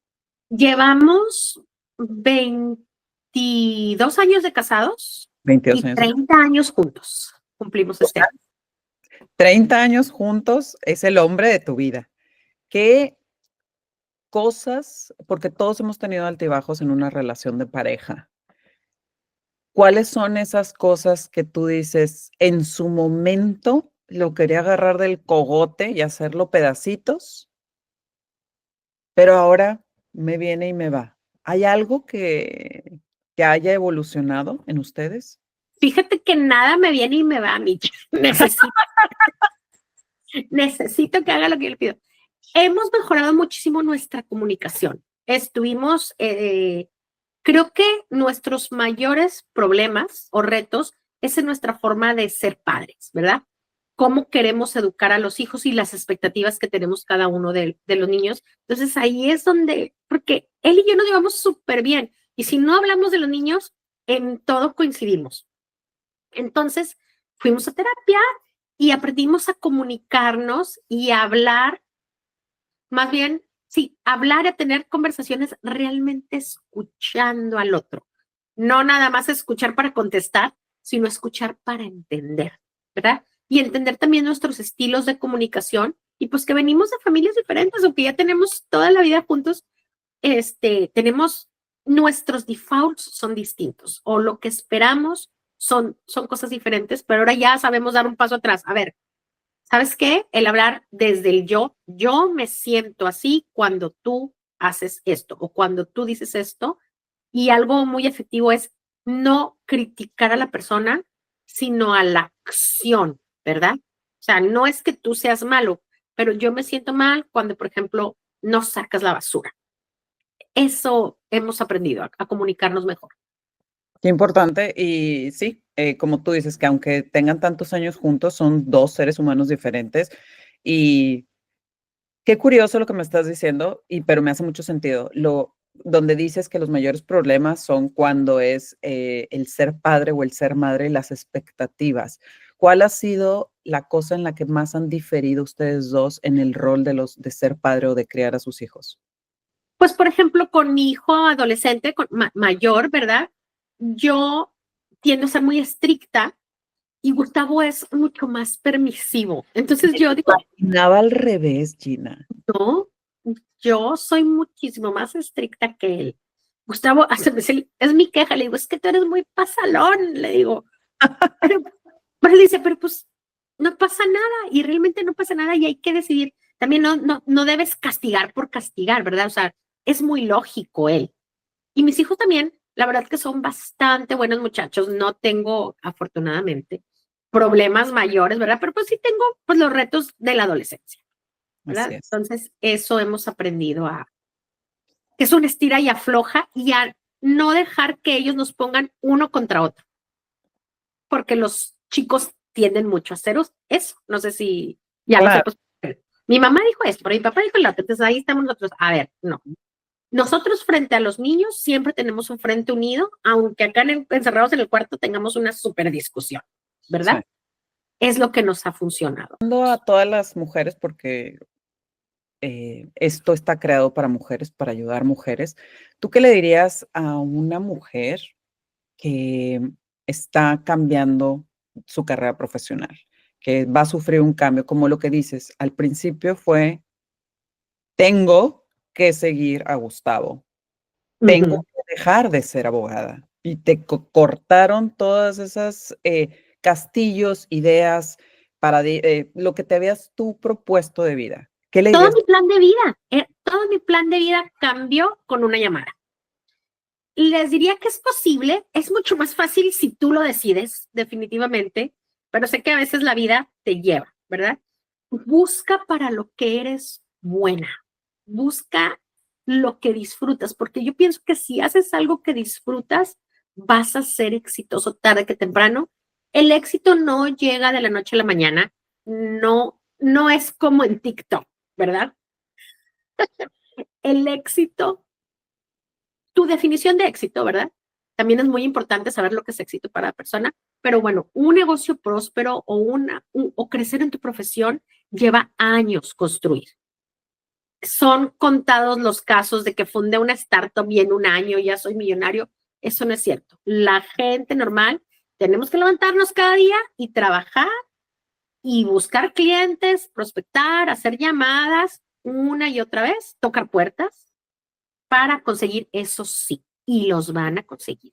Llevamos 22 años de casados 22 y años. 30 años juntos. Cumplimos O este sea, año. 30 años juntos es el hombre de tu vida. ¿Qué cosas, porque todos hemos tenido altibajos en una relación de pareja? ¿Cuáles son esas cosas que tú dices, en su momento lo quería agarrar del cogote y hacerlo pedacitos, pero ahora me viene y me va? ¿Hay algo que haya evolucionado en ustedes? Fíjate que nada me viene y me va, Mitch. Necesito que haga lo que yo le pido. Hemos mejorado muchísimo nuestra comunicación. Creo que nuestros mayores problemas o retos es en nuestra forma de ser padres, ¿verdad? Cómo queremos educar a los hijos y las expectativas que tenemos cada uno de los niños. Entonces ahí es donde, porque él y yo nos llevamos súper bien. Y si no hablamos de los niños, en todo coincidimos. Entonces fuimos a terapia y aprendimos a comunicarnos y a hablar, más bien, sí, hablar y a tener conversaciones realmente escuchando al otro. No nada más escuchar para contestar, sino escuchar para entender, ¿verdad? Y entender también nuestros estilos de comunicación y pues que venimos de familias diferentes, aunque ya tenemos toda la vida juntos, tenemos nuestros defaults son distintos o lo que esperamos son cosas diferentes, pero ahora ya sabemos dar un paso atrás. A ver, ¿Sabes qué? El hablar desde el yo me siento así cuando tú haces esto o cuando tú dices esto. Y algo muy efectivo es no criticar a la persona, sino a la acción, ¿verdad? O sea, no es que tú seas malo, pero yo me siento mal cuando, por ejemplo, no sacas la basura. Eso hemos aprendido a comunicarnos mejor. Qué importante. Y sí, como tú dices, que aunque tengan tantos años juntos, son dos seres humanos diferentes. Y qué curioso lo que me estás diciendo, pero me hace mucho sentido. Donde dices que los mayores problemas son cuando es el ser padre o el ser madre, las expectativas. ¿Cuál ha sido la cosa en la que más han diferido ustedes dos en el rol de ser padre o de criar a sus hijos? Pues, por ejemplo, con mi hijo adolescente, mayor, ¿verdad? Yo tiendo a ser muy estricta y Gustavo es mucho más permisivo. Entonces Me yo digo, imaginaba al revés, Gina. no, yo soy muchísimo más estricta que él. Gustavo, hasta me dice, es mi queja, le digo, es que tú eres muy pasalón, le digo, pero, pero él dice, pero pues no pasa nada y realmente no pasa nada y hay que decidir. También no debes castigar por castigar, ¿verdad? O sea, es muy lógico él. Y mis hijos también, la verdad que son bastante buenos muchachos. No tengo, afortunadamente, problemas mayores, ¿verdad? Pero pues sí tengo pues los retos de la adolescencia, Así ¿verdad? es. Entonces, eso hemos aprendido que es un estira y afloja y a no dejar que ellos nos pongan uno contra otro, porque los chicos tienden mucho a hacer eso. No sé si ya lo Claro. sepas. Mi mamá dijo esto, pero mi papá dijo lo otro. Entonces ahí estamos nosotros. A ver, no. Nosotros frente a los niños siempre tenemos un frente unido, aunque acá encerrados en el cuarto tengamos una súper discusión, Sí. ¿verdad? Es lo que nos ha funcionado. A todas las mujeres, porque esto está creado para mujeres, para ayudar mujeres. ¿Tú qué le dirías a una mujer que está cambiando su carrera profesional, que va a sufrir un cambio, como lo que dices? Al principio fue, tengo que seguir a Gustavo, tengo Ujú. que dejar de ser abogada. Y te cortaron todas esas castillos, ideas para lo que te habías tú propuesto de vida. ¿Qué le Todo dirías? mi plan de vida, todo mi plan de vida cambió con una llamada. Les diría que es posible, es mucho más fácil si tú lo decides, definitivamente, pero sé que a veces la vida te lleva, ¿verdad? Busca para lo que eres buena, busca lo que disfrutas, porque yo pienso que si haces algo que disfrutas, vas a ser exitoso tarde que temprano. El éxito no llega de la noche a la mañana, no es como en TikTok, ¿verdad? El éxito, tu definición de éxito, ¿verdad? También es muy importante saber lo que es éxito para la persona, pero bueno, un negocio próspero o crecer en tu profesión lleva años construir. Son contados los casos de que fundé una startup y en un año ya soy millonario. Eso no es cierto. La gente normal tenemos que levantarnos cada día y trabajar y buscar clientes, prospectar, hacer llamadas una y otra vez, tocar puertas para conseguir eso sí, y los van a conseguir.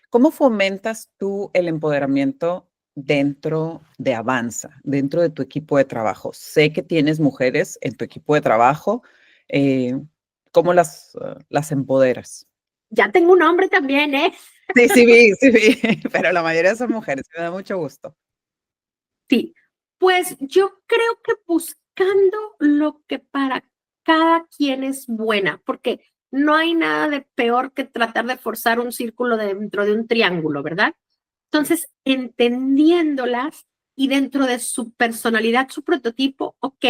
¿Cómo fomentas tú el empoderamiento dentro de Avanza, dentro de tu equipo de trabajo? Sé que tienes mujeres en tu equipo de trabajo. eh, ¿Cómo las empoderas? Ya tengo un hombre también, ¿eh? Sí, sí vi, pero la mayoría son mujeres, me da mucho gusto. Sí, pues yo creo que buscando lo que para cada quien es buena, porque no hay nada de peor que tratar de forzar un círculo dentro de un triángulo, ¿verdad? Entonces, entendiéndolas y dentro de su personalidad, su prototipo, ok,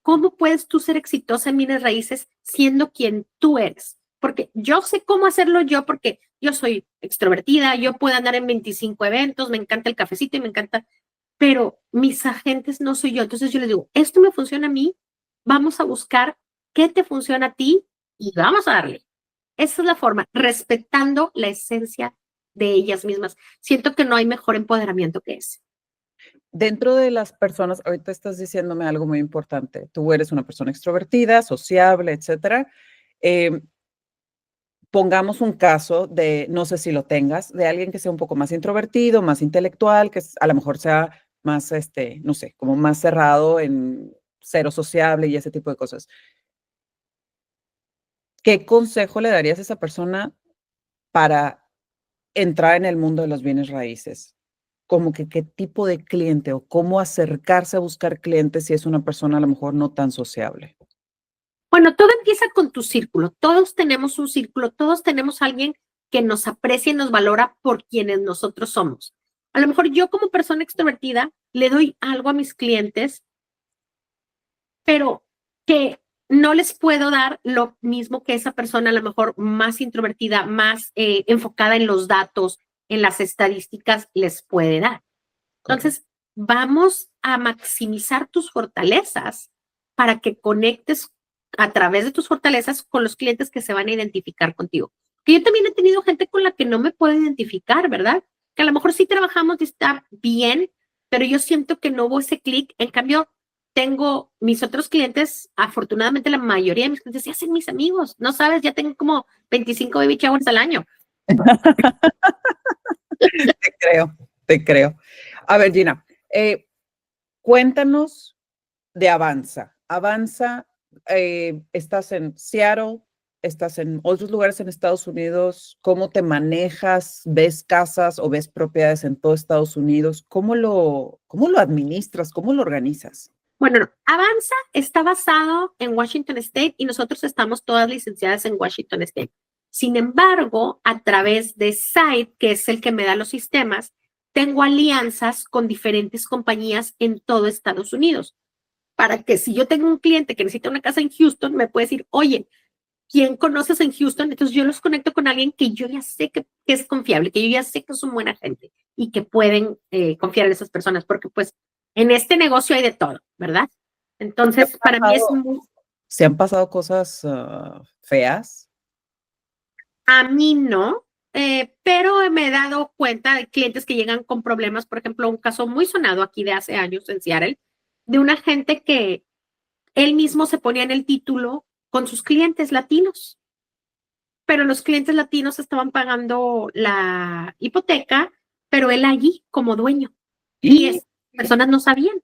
¿cómo puedes tú ser exitosa en bienes raíces siendo quien tú eres? Porque yo sé cómo hacerlo yo, porque yo soy extrovertida, yo puedo andar en 25 eventos, me encanta el cafecito y me encanta, pero mis agentes no soy yo. Entonces yo les digo, esto me funciona a mí, vamos a buscar qué te funciona a ti y vamos a darle. Esa es la forma, respetando la esencia de ellas mismas. Siento que no hay mejor empoderamiento que ese. Dentro de las personas, ahorita estás diciéndome algo muy importante. Tú eres una persona extrovertida, sociable, etcétera. Eh, Pongamos un caso de, no sé si lo tengas, de alguien que sea un poco más introvertido, más intelectual, a lo mejor sea más, no sé, como más cerrado en cero sociable y ese tipo de cosas. ¿Qué consejo le darías a esa persona para entrar en el mundo de los bienes raíces? Como que qué tipo de cliente o cómo acercarse a buscar clientes si es una persona a lo mejor no tan sociable. Bueno, todo empieza con tu círculo. Todos tenemos un círculo, todos tenemos a alguien que nos aprecia y nos valora por quienes nosotros somos. A lo mejor yo como persona extrovertida le doy algo a mis clientes, pero que no les puedo dar lo mismo que esa persona a lo mejor más introvertida, más enfocada en los datos, en las estadísticas, les puede dar. Correcto. Entonces, vamos a maximizar tus fortalezas para que conectes a través de tus fortalezas con los clientes que se van a identificar contigo. Que yo también he tenido gente con la que no me puedo identificar, ¿verdad? Que a lo mejor sí trabajamos y está bien, pero yo siento que no hubo ese clic. En cambio, tengo mis otros clientes, afortunadamente la mayoría de mis clientes ya hacen mis amigos. No sabes, ya tengo como 25 baby showers al año. Te creo, te creo. A ver, Gina, cuéntanos de Avanza. Avanza, estás en Seattle, estás en otros lugares en Estados Unidos. ¿Cómo te manejas? ¿Ves casas o ves propiedades en todo Estados Unidos? ¿Cómo lo administras? ¿Cómo lo organizas? Bueno, no. Avanza está basado en Washington State y nosotros estamos todas licenciadas en Washington State. Sin embargo, a través de Site, que es el que me da los sistemas, tengo alianzas con diferentes compañías en todo Estados Unidos. Para que si yo tengo un cliente que necesita una casa en Houston, me puede decir, oye, ¿quién conoces en Houston? Entonces yo los conecto con alguien que yo ya sé que es confiable, que yo ya sé que es una buena gente y que pueden confiar en esas personas, porque pues en este negocio hay de todo, ¿verdad? ¿Te han Entonces, para mí es pasado, muy, se han pasado cosas feas? a mí no, pero me he dado cuenta de clientes que llegan con problemas, por ejemplo, un caso muy sonado aquí de hace años en Seattle, de una gente que él mismo se ponía en el título con sus clientes latinos, pero los clientes latinos estaban pagando la hipoteca, pero él allí como dueño y Y, esas personas no sabían.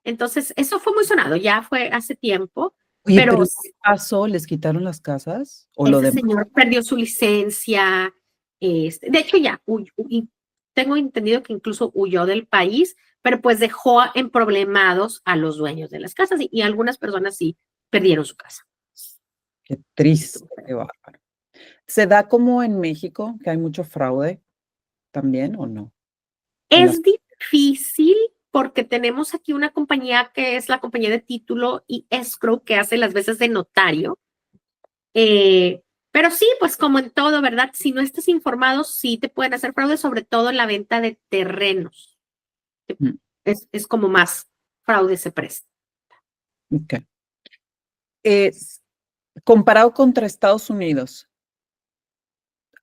Entonces, eso fue muy sonado, ya fue hace tiempo, oye, pero pero ¿qué pasó? ¿Les quitaron las casas o lo ese demás? señor perdió su licencia. De hecho, ya tengo entendido que incluso huyó del país, pero pues dejó en problemados a los dueños de las casas y algunas personas sí perdieron su casa. Qué Sí, triste, estuvo feo. qué bárbaro. ¿Se da como en México, que hay mucho fraude también o no? En las, Es difícil porque tenemos aquí una compañía que es la compañía de título y escrow que hace las veces de notario. Eh, pero sí, pues como en todo, ¿verdad? Si no estás informado, sí te pueden hacer fraude, sobre todo en la venta de terrenos. mm, Es como más fraude se presta. ok. Es, comparado contra Estados Unidos,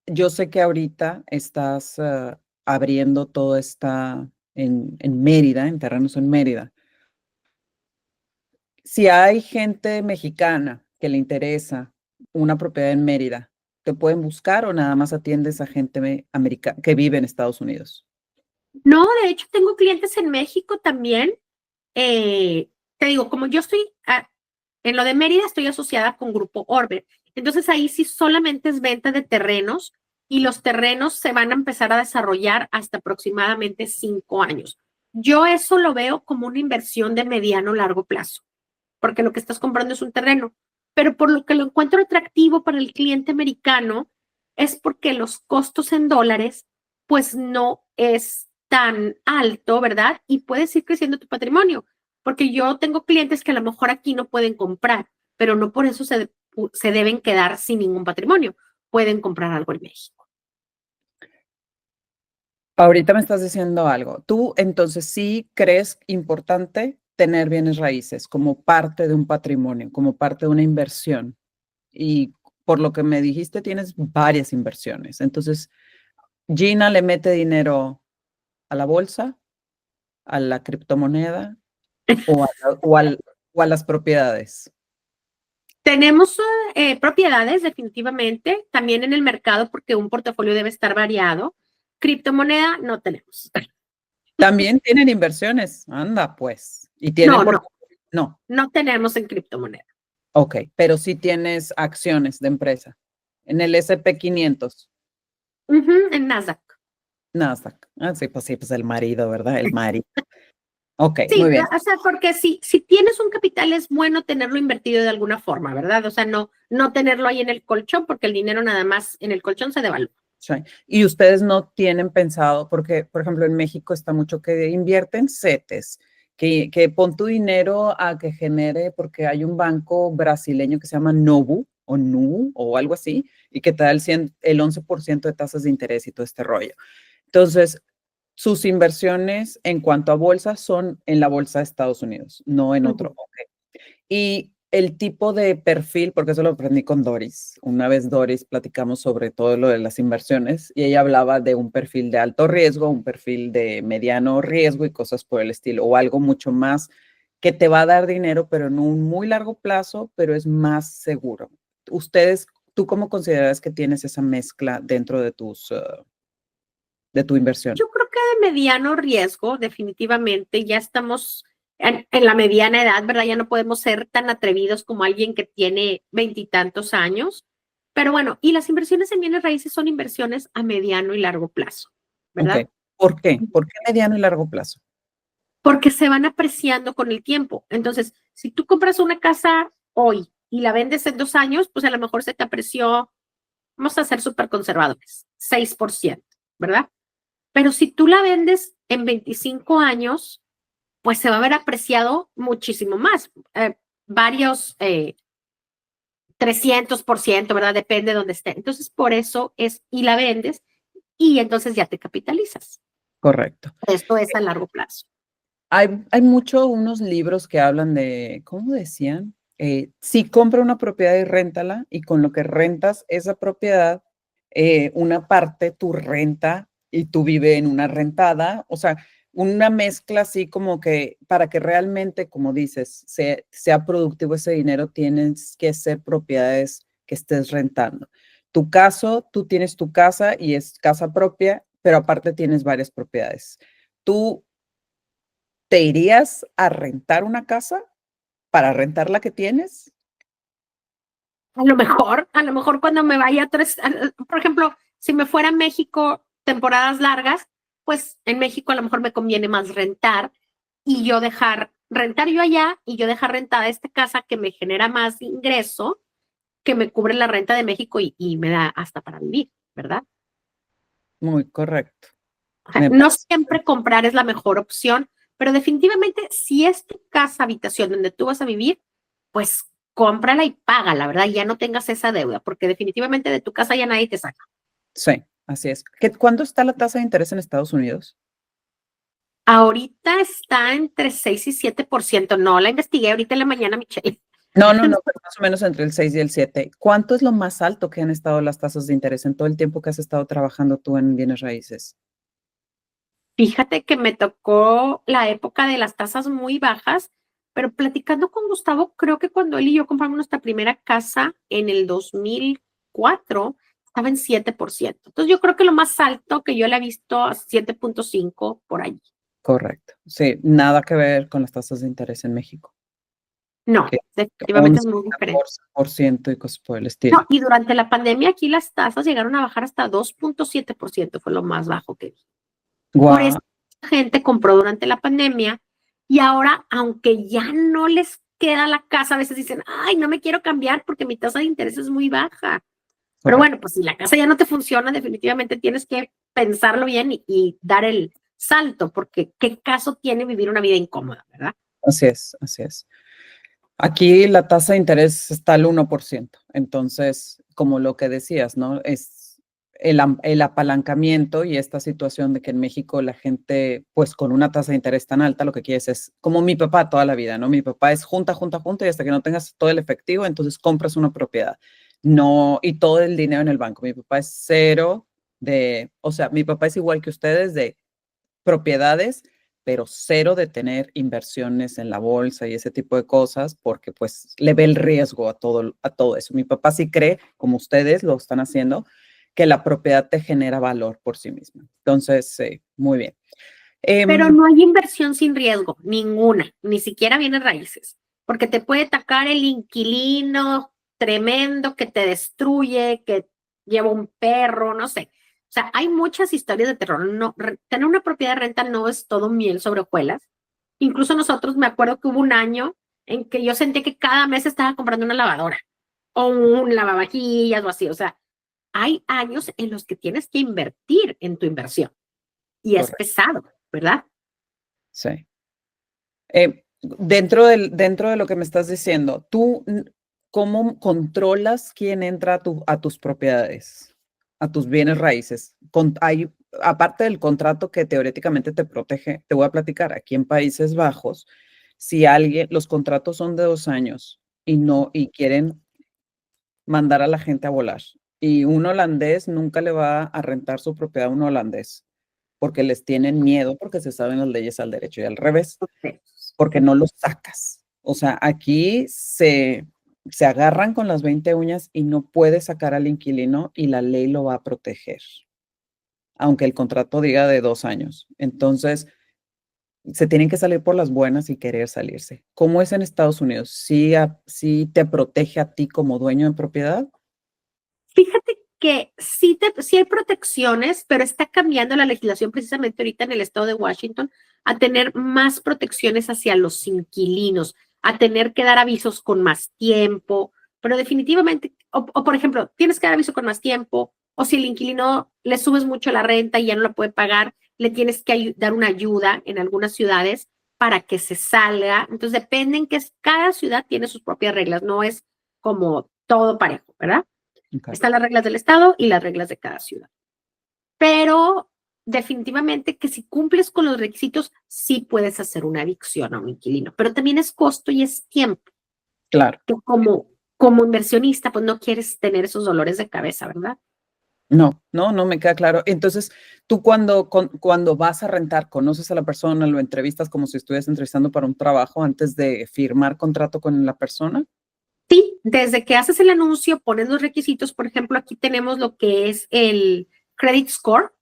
yo sé que ahorita estás abriendo todo está en Mérida, en terrenos en Mérida. Si hay gente mexicana que le interesa una propiedad en Mérida, ¿te pueden buscar o nada más atiendes a gente que vive en Estados Unidos? No, de hecho, tengo clientes en México también. Te digo, como yo estoy en lo de Mérida, estoy asociada con Grupo Orbe. Entonces ahí sí solamente es venta de terrenos y los terrenos se van a empezar a desarrollar hasta aproximadamente 5 años. Yo eso lo veo como una inversión de mediano largo plazo, porque lo que estás comprando es un terreno. Pero por lo que lo encuentro atractivo para el cliente americano es porque los costos en dólares, pues no es tan alto, ¿verdad? Y puedes ir creciendo tu patrimonio, porque yo tengo clientes que a lo mejor aquí no pueden comprar, pero no por eso se deben quedar sin ningún patrimonio. Pueden comprar algo en México. Ahorita me estás diciendo algo. Tú entonces sí crees importante tener bienes raíces como parte de un patrimonio, como parte de una inversión. Y por lo que me dijiste, tienes varias inversiones. Entonces, Gina le mete dinero a la bolsa, a la criptomoneda o a las propiedades. Tenemos propiedades definitivamente, también en el mercado porque un portafolio debe estar variado. Criptomoneda no tenemos. También tienen inversiones, anda pues. Y No, tienen no, no, no tenemos en criptomoneda. ok, pero sí tienes acciones de empresa en el S&P 500. En Nasdaq. Nasdaq. Ah, sí, pues el marido, ¿verdad? El marido. Ok, muy Sí, bien. o sea, porque si tienes un capital es bueno tenerlo invertido de alguna forma, ¿verdad? O sea, no tenerlo ahí en el colchón porque el dinero nada más en el colchón se devalúa. Sí. Y ustedes no tienen pensado, porque, por ejemplo, en México está mucho que invierten CETES, que pon tu dinero a que genere, porque hay un banco brasileño que se llama Nobu o Nu o algo así, y que te da el 11% de tasas de interés y todo este rollo. Entonces, sus inversiones en cuanto a bolsa son en la bolsa de Estados Unidos, no en otro. Ok. Y el tipo de perfil, porque eso lo aprendí con Doris. Una vez Doris platicamos sobre todo lo de las inversiones y ella hablaba de un perfil de alto riesgo, un perfil de mediano riesgo y cosas por el estilo, o algo mucho más que te va a dar dinero, pero en un muy largo plazo, pero es más seguro. Ustedes, ¿tú cómo consideras que tienes esa mezcla dentro de de tu inversión? Yo creo que de mediano riesgo, definitivamente, ya estamos en la mediana edad, ¿verdad? Ya no podemos ser tan atrevidos como alguien que tiene veintitantos años. Pero bueno, y las inversiones en bienes raíces son inversiones a mediano y largo plazo, Ok. ¿verdad? ¿Por qué? ¿Por qué mediano y largo plazo? Porque se van apreciando con el tiempo. Entonces, si tú compras una casa hoy y la vendes en 2 años, pues a lo mejor se te apreció, vamos a ser súper conservadores, 6%, ¿verdad? Pero si tú la vendes en 25 años, pues se va a ver apreciado muchísimo más, varios 300%, ¿verdad? Depende de dónde esté. Entonces, por eso es, y la vendes, y entonces ya te capitalizas. Correcto. Esto es a largo plazo. Hay mucho unos libros que hablan de, ¿cómo decían? Sí, compra una propiedad y réntala, y con lo que rentas esa propiedad, una parte tu renta y tú vives en una rentada, o sea, una mezcla así como que para que realmente, como dices, sea productivo ese dinero, tienes que ser propiedades que estés rentando. Tu caso, tú tienes tu casa y es casa propia, pero aparte tienes varias propiedades. Tú ¿te irías a rentar una casa para rentar la que tienes? A lo mejor cuando me vaya por ejemplo, si me fuera a México temporadas largas, pues en México a lo mejor me conviene más rentar y yo rentar yo allá y yo dejar rentada esta casa que me genera más ingreso, que me cubre la renta de México y me da hasta para vivir, ¿verdad? Muy correcto. O sea, Me no parece. siempre comprar es la mejor opción, pero definitivamente si es tu casa, habitación donde tú vas a vivir, pues cómprala y págala, ¿verdad? Ya no tengas esa deuda, porque definitivamente de tu casa ya nadie te saca. Sí, así es. ¿Cuánto está la tasa de interés en Estados Unidos? Ahorita está entre 6 y 7%. No la investigué ahorita en la mañana, Michelle. No, pero más o menos entre el 6 y el 7. ¿Cuánto es lo más alto que han estado las tasas de interés en todo el tiempo que has estado trabajando tú en bienes raíces? Fíjate que me tocó la época de las tasas muy bajas, pero platicando con Gustavo, creo que cuando él y yo compramos nuestra primera casa en el 2004, estaba en 7%. Entonces yo creo que lo más alto que yo le he visto a 7.5 por ahí. Correcto. Sí, nada que ver con las tasas de interés en México, No, que definitivamente es 11, muy diferente. 14% y cosas por el No, estilo. y durante la pandemia aquí las tasas llegaron a bajar hasta 2.7%, fue lo más bajo que vi. Por eso Guau, la gente compró durante la pandemia y ahora, aunque ya no les queda la casa, a veces dicen, ay, no me quiero cambiar porque mi tasa de interés es muy baja. Pero correcto. bueno, pues si la casa ya no te funciona, definitivamente tienes que pensarlo bien y dar el salto, porque qué caso tiene vivir una vida incómoda, ¿verdad? Así es, así es. Aquí la tasa de interés está al 1%. Entonces, como lo que decías, ¿no? Es el apalancamiento y esta situación de que en México la gente, pues con una tasa de interés tan alta, lo que quieres es, como mi papá toda la vida, ¿no? Mi papá es junta, junta, junta y hasta que no tengas todo el efectivo, entonces compras una propiedad. No, y todo el dinero en el banco. Mi papá es cero o sea, mi papá es igual que ustedes de propiedades, pero cero de tener inversiones en la bolsa y ese tipo de cosas, porque pues le ve el riesgo a todo eso. Mi papá sí cree, como ustedes lo están haciendo, que la propiedad te genera valor por sí misma. Entonces, muy bien. Pero no hay inversión sin riesgo, ninguna, ni siquiera bienes raíces, porque te puede atacar el inquilino tremendo que te destruye, que lleva un perro, no sé. O sea, hay muchas historias de terror. No, tener una propiedad de renta no es todo miel sobre hojuelas. Incluso nosotros, me acuerdo que hubo un año en que yo sentía que cada mes estaba comprando una lavadora o un lavavajillas o así. O sea, hay años en los que tienes que invertir en tu inversión y es Correcto. pesado, ¿verdad? Sí. Dentro de lo que me estás diciendo, ¿tú cómo controlas quién entra a tus propiedades, a tus bienes raíces? Aparte del contrato que teóricamente te protege, te voy a platicar, aquí en Países Bajos, si los contratos son de 2 años y quieren mandar a la gente a volar, y un holandés nunca le va a rentar su propiedad a un holandés, porque les tienen miedo, porque se saben las leyes al derecho y al revés, Okay. porque no los sacas. O sea, aquí se agarran con las 20 uñas y no puedes sacar al inquilino y la ley lo va a proteger, aunque el contrato diga de 2 años. Entonces, se tienen que salir por las buenas y querer salirse. ¿Cómo es en Estados Unidos? ¿Sí te protege a ti como dueño de propiedad? Fíjate que sí hay protecciones, pero está cambiando la legislación precisamente ahorita en el estado de Washington a tener más protecciones hacia los inquilinos, a tener que dar avisos con más tiempo, pero definitivamente, o por ejemplo, tienes que dar aviso con más tiempo, o si el inquilino le subes mucho la renta y ya no la puede pagar, le tienes que dar una ayuda en algunas ciudades para que se salga. Entonces dependen que cada ciudad tiene sus propias reglas, no es como todo parejo, ¿verdad? Okay. Están las reglas del estado y las reglas de cada ciudad. Pero definitivamente que si cumples con los requisitos, sí puedes hacer una evicción a un inquilino, pero también es costo y es tiempo. Claro. Que como inversionista, pues no quieres tener esos dolores de cabeza, ¿verdad? No me queda claro. Entonces, tú cuando vas a rentar, conoces a la persona, lo entrevistas como si estuvieras entrevistando para un trabajo antes de firmar contrato con la persona. Sí, desde que haces el anuncio, pones los requisitos. Por ejemplo, aquí tenemos lo que es el credit score,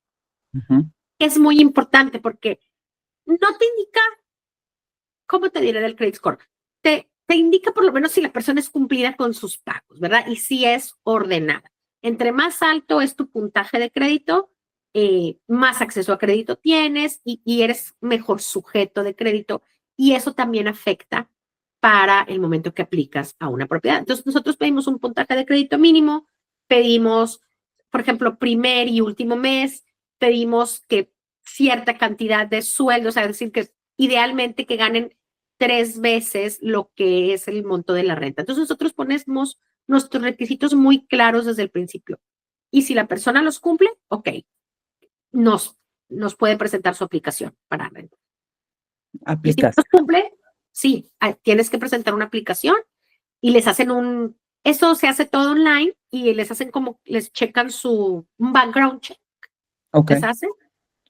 Ujú. que es muy importante porque no te indica, ¿cómo te diré del credit score? Te indica por lo menos si la persona es cumplida con sus pagos, ¿verdad? Y si es ordenada. Entre más alto es tu puntaje de crédito, más acceso a crédito tienes y eres mejor sujeto de crédito. Y eso también afecta para el momento que aplicas a una propiedad. Entonces, nosotros pedimos un puntaje de crédito mínimo, pedimos, por ejemplo, primer y último mes, pedimos que cierta cantidad de sueldo, o sea, es decir, que idealmente que ganen 3 veces lo que es el monto de la renta. Entonces nosotros ponemos nuestros requisitos muy claros desde el principio. Y si la persona los cumple, ok, nos, nos puede presentar su aplicación para renta. Y si no Aplicas. los cumple, sí, tienes que presentar una aplicación y les hacen eso se hace todo online y les hacen como, les checan un background check, Ok. les hacen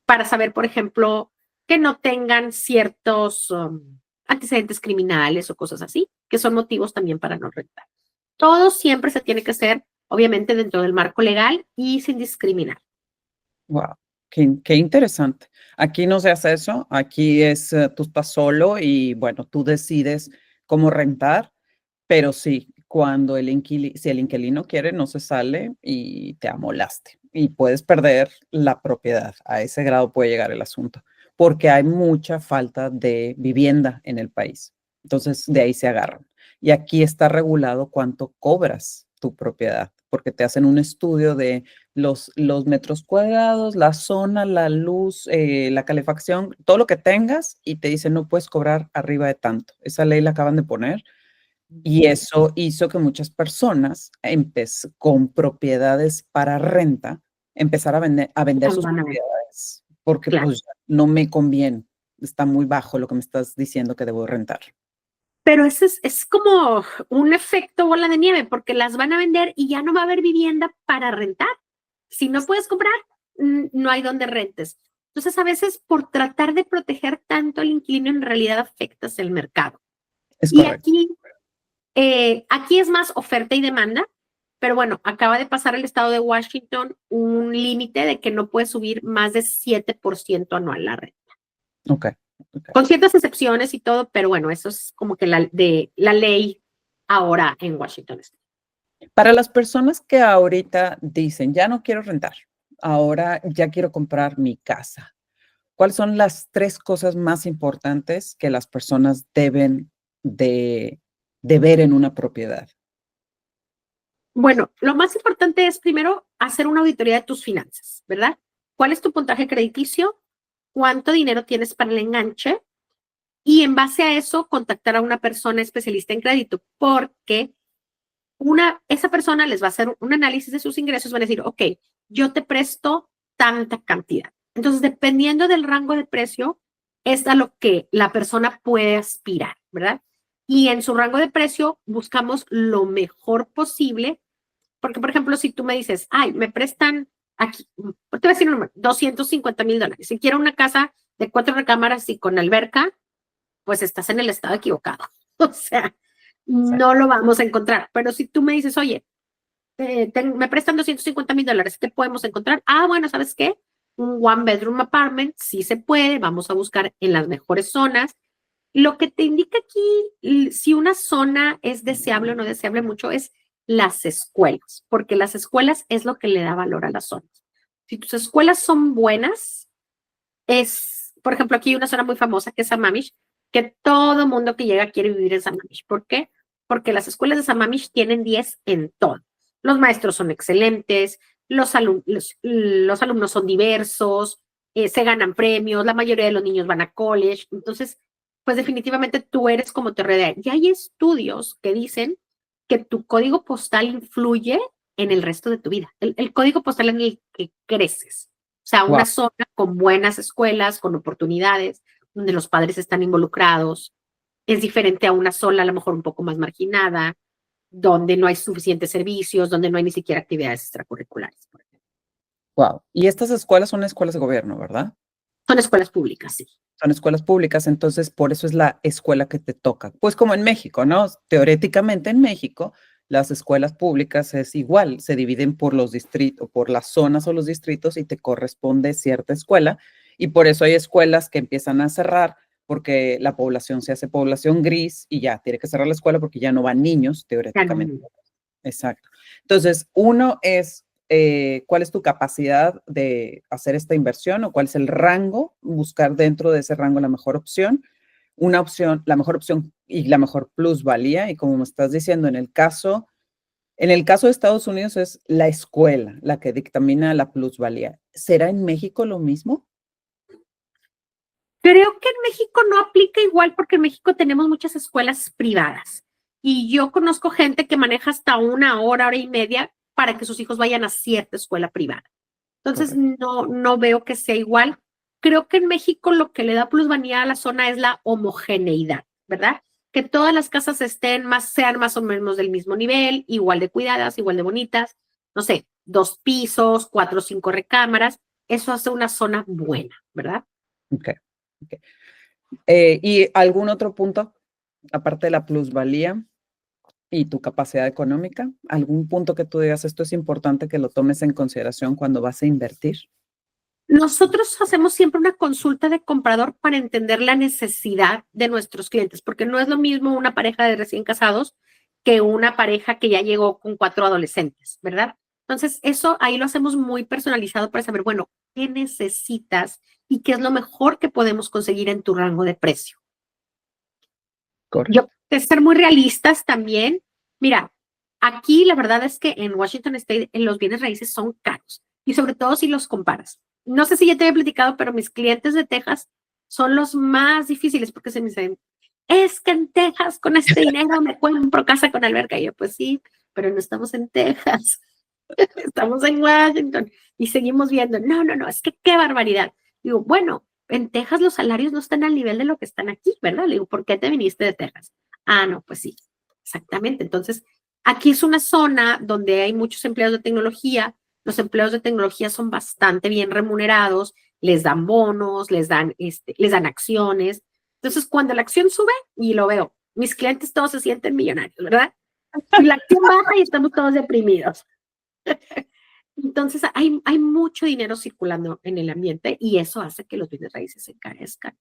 para saber, por ejemplo, que no tengan ciertos antecedentes criminales o cosas así, que son motivos también para no rentar. Todo siempre se tiene que hacer, obviamente, dentro del marco legal y sin discriminar. Wow. Qué interesante. Aquí no se hace eso. Aquí tú estás solo y bueno, tú decides cómo rentar, pero sí, si el inquilino quiere, no se sale y te amolaste. Y puedes perder la propiedad. A ese grado puede llegar el asunto, porque hay mucha falta de vivienda en el país. Entonces, de ahí se agarran. Y aquí está regulado cuánto cobras tu propiedad, porque te hacen un estudio de los metros cuadrados, la zona, la luz, la calefacción, todo lo que tengas y te dicen no puedes cobrar arriba de tanto. Esa ley la acaban de poner y eso hizo que muchas personas con propiedades para renta empezar a vender Las sus van a ver, propiedades porque claro. pues no me conviene. Está muy bajo lo que me estás diciendo que debo rentar. Pero ese es como un efecto bola de nieve, porque las van a vender y ya no va a haber vivienda para rentar. Si no puedes comprar, no hay donde rentes. Entonces, a veces por tratar de proteger tanto al inquilino, en realidad afectas el mercado. Es Y correcto. aquí es más oferta y demanda, pero bueno, acaba de pasar el estado de Washington un límite de que no puede subir más de 7% anual la renta. Ok, ok. Con ciertas excepciones y todo, pero bueno, eso es como que la ley ahora en Washington State. Para las personas que ahorita dicen, ya no quiero rentar, ahora ya quiero comprar mi casa, ¿cuáles son las 3 cosas más importantes que las personas deben de ver en una propiedad? Bueno, lo más importante es primero hacer una auditoría de tus finanzas, ¿verdad? ¿Cuál es tu puntaje crediticio? ¿Cuánto dinero tienes para el enganche? Y en base a eso, contactar a una persona especialista en crédito, porque esa persona les va a hacer un análisis de sus ingresos, van a decir, ok, yo te presto tanta cantidad. Entonces, dependiendo del rango de precio, es a lo que la persona puede aspirar, ¿verdad? Y en su rango de precio buscamos lo mejor posible, porque, por ejemplo, si tú me dices, ay, me prestan aquí, te voy a decir un número, $250,000. Si quiero una casa de 4 recámaras y con alberca, pues estás en el estado equivocado. O sea, Sí. no lo vamos a encontrar. Pero si tú me dices, oye, me prestan $250,000, ¿qué podemos encontrar? Ah, bueno, ¿sabes qué? Un one bedroom apartment, sí se puede, vamos a buscar en las mejores zonas. Lo que te indica aquí, si una zona es deseable o no deseable mucho, es las escuelas, porque las escuelas es lo que le da valor a las zonas. Si tus escuelas son buenas, por ejemplo, aquí hay una zona muy famosa que es Sammamish, que todo mundo que llega quiere vivir en Sammamish. ¿Por qué? Porque las escuelas de Sammamish tienen 10 en todo. Los maestros son excelentes, los alumnos son diversos, se ganan premios, la mayoría de los niños van a college. Entonces, pues definitivamente tú eres como te rodean. Y hay estudios que dicen que tu código postal influye en el resto de tu vida, el código postal en el que creces. O sea, Wow, una zona con buenas escuelas, con oportunidades, donde los padres están involucrados. Es diferente a una zona a lo mejor un poco más marginada, donde no hay suficientes servicios, donde no hay ni siquiera actividades extracurriculares. wow. Y estas escuelas son escuelas de gobierno, ¿verdad? Son escuelas públicas, sí. Son escuelas públicas, entonces por eso es la escuela que te toca. Pues como en México, ¿no? Teóricamente en México, las escuelas públicas es igual, se dividen por los distritos, por las zonas o los distritos y te corresponde cierta escuela. Y por eso hay escuelas que empiezan a cerrar porque la población se hace población gris y ya tiene que cerrar la escuela porque ya no van niños, Ya no, teóricamente. Exacto. Entonces, uno es cuál es tu capacidad de hacer esta inversión o cuál es el rango, buscar dentro de ese rango la mejor opción, una opción, la mejor opción y la mejor plusvalía. Y como me estás diciendo, en el caso de Estados Unidos es la escuela la que dictamina la plusvalía. ¿Será en México lo mismo? creo que en México no aplica igual porque en México tenemos muchas escuelas privadas y yo conozco gente que maneja hasta una hora, hora y media para que sus hijos vayan a cierta escuela privada. Entonces, Correcto. no veo que sea igual. Creo que en México lo que le da plusvalía a la zona es la homogeneidad, ¿verdad? Que todas las casas sean más o menos del mismo nivel, igual de cuidadas, igual de bonitas, no sé, 2 pisos, 4 o 5 recámaras. Eso hace una zona buena, ¿verdad? Ok, ok. ¿Y algún otro punto, aparte de la plusvalía y tu capacidad económica? ¿Algún punto que tú digas esto es importante que lo tomes en consideración cuando vas a invertir? Nosotros hacemos siempre una consulta de comprador para entender la necesidad de nuestros clientes, porque no es lo mismo una pareja de recién casados que una pareja que ya llegó con 4 adolescentes, ¿verdad? Entonces, eso ahí lo hacemos muy personalizado para saber, bueno, ¿qué necesitas y qué es lo mejor que podemos conseguir en tu rango de precio? Correcto. Yo, de ser muy realistas también, mira, aquí la verdad es que en Washington State los bienes raíces son caros y sobre todo si los comparas. No sé si ya te había platicado, pero mis clientes de Texas son los más difíciles porque se me dicen, es que en Texas con este dinero me compro casa con alberca. Y yo, pues sí, pero no estamos en Texas, estamos en Washington y seguimos viendo, no, es que qué barbaridad. Digo, bueno, en Texas los salarios no están al nivel de lo que están aquí, ¿verdad? Le digo, ¿por qué te viniste de Texas? Ah, no, pues sí, exactamente. Entonces, aquí es una zona donde hay muchos empleados de tecnología. Los empleados de tecnología son bastante bien remunerados, les dan bonos, les dan acciones. Entonces, cuando la acción sube, y lo veo, mis clientes todos se sienten millonarios, ¿verdad? Y la acción baja y estamos todos deprimidos. Entonces, hay mucho dinero circulando en el ambiente y eso hace que los bienes raíces se encarezcan.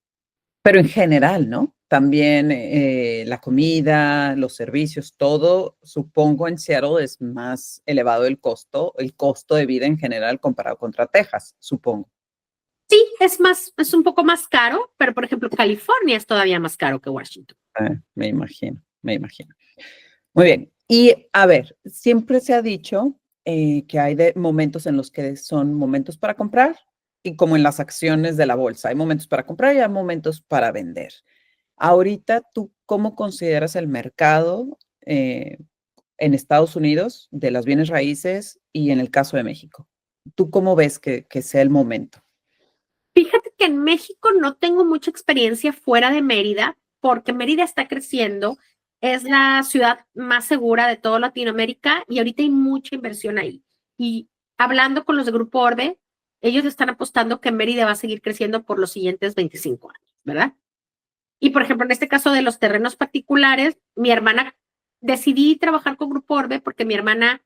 Pero en general, ¿no? También la comida, los servicios, todo, supongo en Seattle es más elevado el costo de vida en general comparado contra Texas, supongo. Sí, es un poco más caro, pero por ejemplo, California es todavía más caro que Washington. Me imagino, me imagino. Muy bien. Y a ver, siempre se ha dicho que hay momentos en los que son momentos para comprar y como en las acciones de la bolsa, hay momentos para comprar y hay momentos para vender. Ahorita, ¿tú cómo consideras el mercado en Estados Unidos de las bienes raíces y en el caso de México? ¿Tú cómo ves que sea el momento? Fíjate que en México no tengo mucha experiencia fuera de Mérida, porque Mérida está creciendo, es la ciudad más segura de toda Latinoamérica y ahorita hay mucha inversión ahí. Y hablando con los de Grupo Orbe, ellos están apostando que Mérida va a seguir creciendo por los siguientes 25 años, ¿verdad? Y por ejemplo, en este caso de los terrenos particulares, mi hermana, decidí trabajar con Grupo Orbe porque mi hermana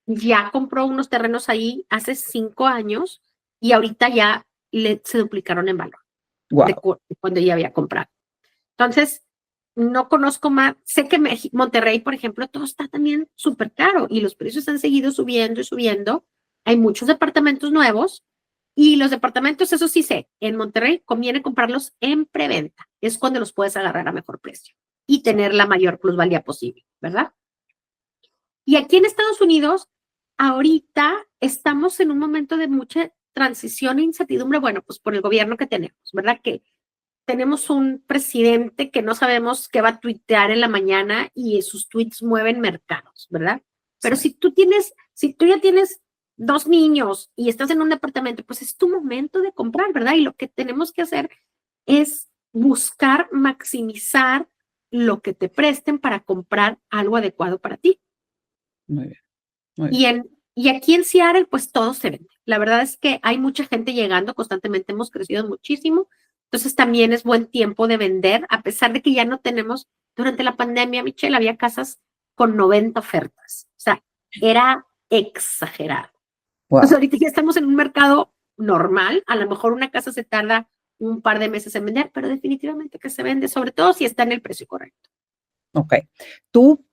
ya compró unos terrenos ahí hace 5 años y ahorita ya se duplicaron en valor de Wow. cuando ella había comprado. Entonces, no conozco más. Sé que Monterrey, por ejemplo, todo está también súper caro y los precios han seguido subiendo y subiendo. Hay muchos departamentos nuevos y los departamentos, eso sí sé, en Monterrey conviene comprarlos en preventa. Es cuando los puedes agarrar a mejor precio y tener la mayor plusvalía posible, ¿verdad? Y aquí en Estados Unidos, ahorita estamos en un momento de mucha transición e incertidumbre, bueno, pues por el gobierno que tenemos, ¿verdad? Que tenemos un presidente que no sabemos qué va a tuitear en la mañana y sus tweets mueven mercados, ¿verdad? Pero Sí. si tú ya tienes 2 niños y estás en un departamento, pues es tu momento de comprar, ¿verdad? Y lo que tenemos que hacer es buscar maximizar lo que te presten para comprar algo adecuado para ti. Muy bien, muy Y, bien. y aquí en Seattle, pues todo se vende. La verdad es que hay mucha gente llegando constantemente, hemos crecido muchísimo. Entonces también es buen tiempo de vender, a pesar de que ya no tenemos, durante la pandemia, Michelle, había casas con 90 ofertas. O sea, era exagerado. Entonces Wow. ahorita ya estamos en un mercado normal. A lo mejor una casa se tarda un par de meses en vender, pero definitivamente que se vende, sobre todo si está en el precio correcto. Ok. Tú,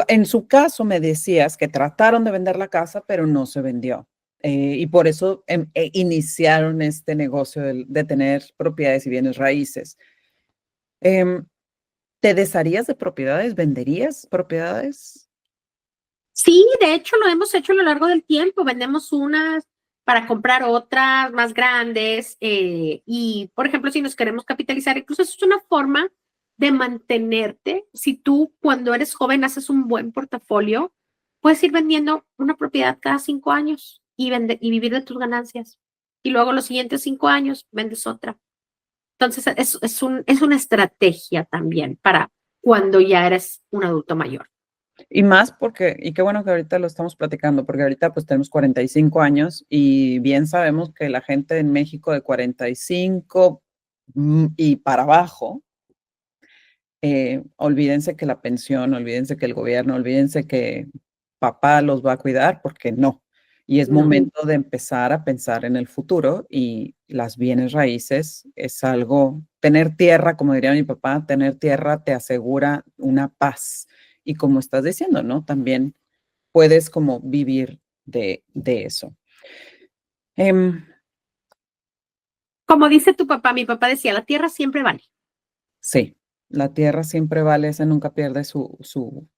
en su caso, me decías que trataron de vender la casa, pero no se vendió. Y por eso iniciaron este negocio de tener propiedades y bienes raíces. Em, ¿Te desharías de propiedades? ¿Venderías propiedades? Sí, de hecho lo hemos hecho a lo largo del tiempo. Vendemos unas para comprar otras más grandes y, por ejemplo, si nos queremos capitalizar, incluso eso es una forma de mantenerte. Si tú cuando eres joven haces un buen portafolio, puedes ir vendiendo una propiedad cada 5 años y vivir de tus ganancias. Y luego los siguientes 5 años vendes otra. Entonces es una estrategia también para cuando ya eres un adulto mayor. Y más porque, y qué bueno que ahorita lo estamos platicando, porque ahorita pues tenemos 45 años y bien sabemos que la gente en México de 45 y para abajo, olvídense que la pensión, olvídense que el gobierno, olvídense que papá los va a cuidar, porque no. Y es No. momento de empezar a pensar en el futuro y las bienes raíces es algo, tener tierra, como diría mi papá, tener tierra te asegura una paz. Y como estás diciendo, ¿no? También puedes como vivir de eso. Em, Como dice tu papá, mi papá decía, la tierra siempre vale. sí, la tierra siempre vale, ese nunca pierde su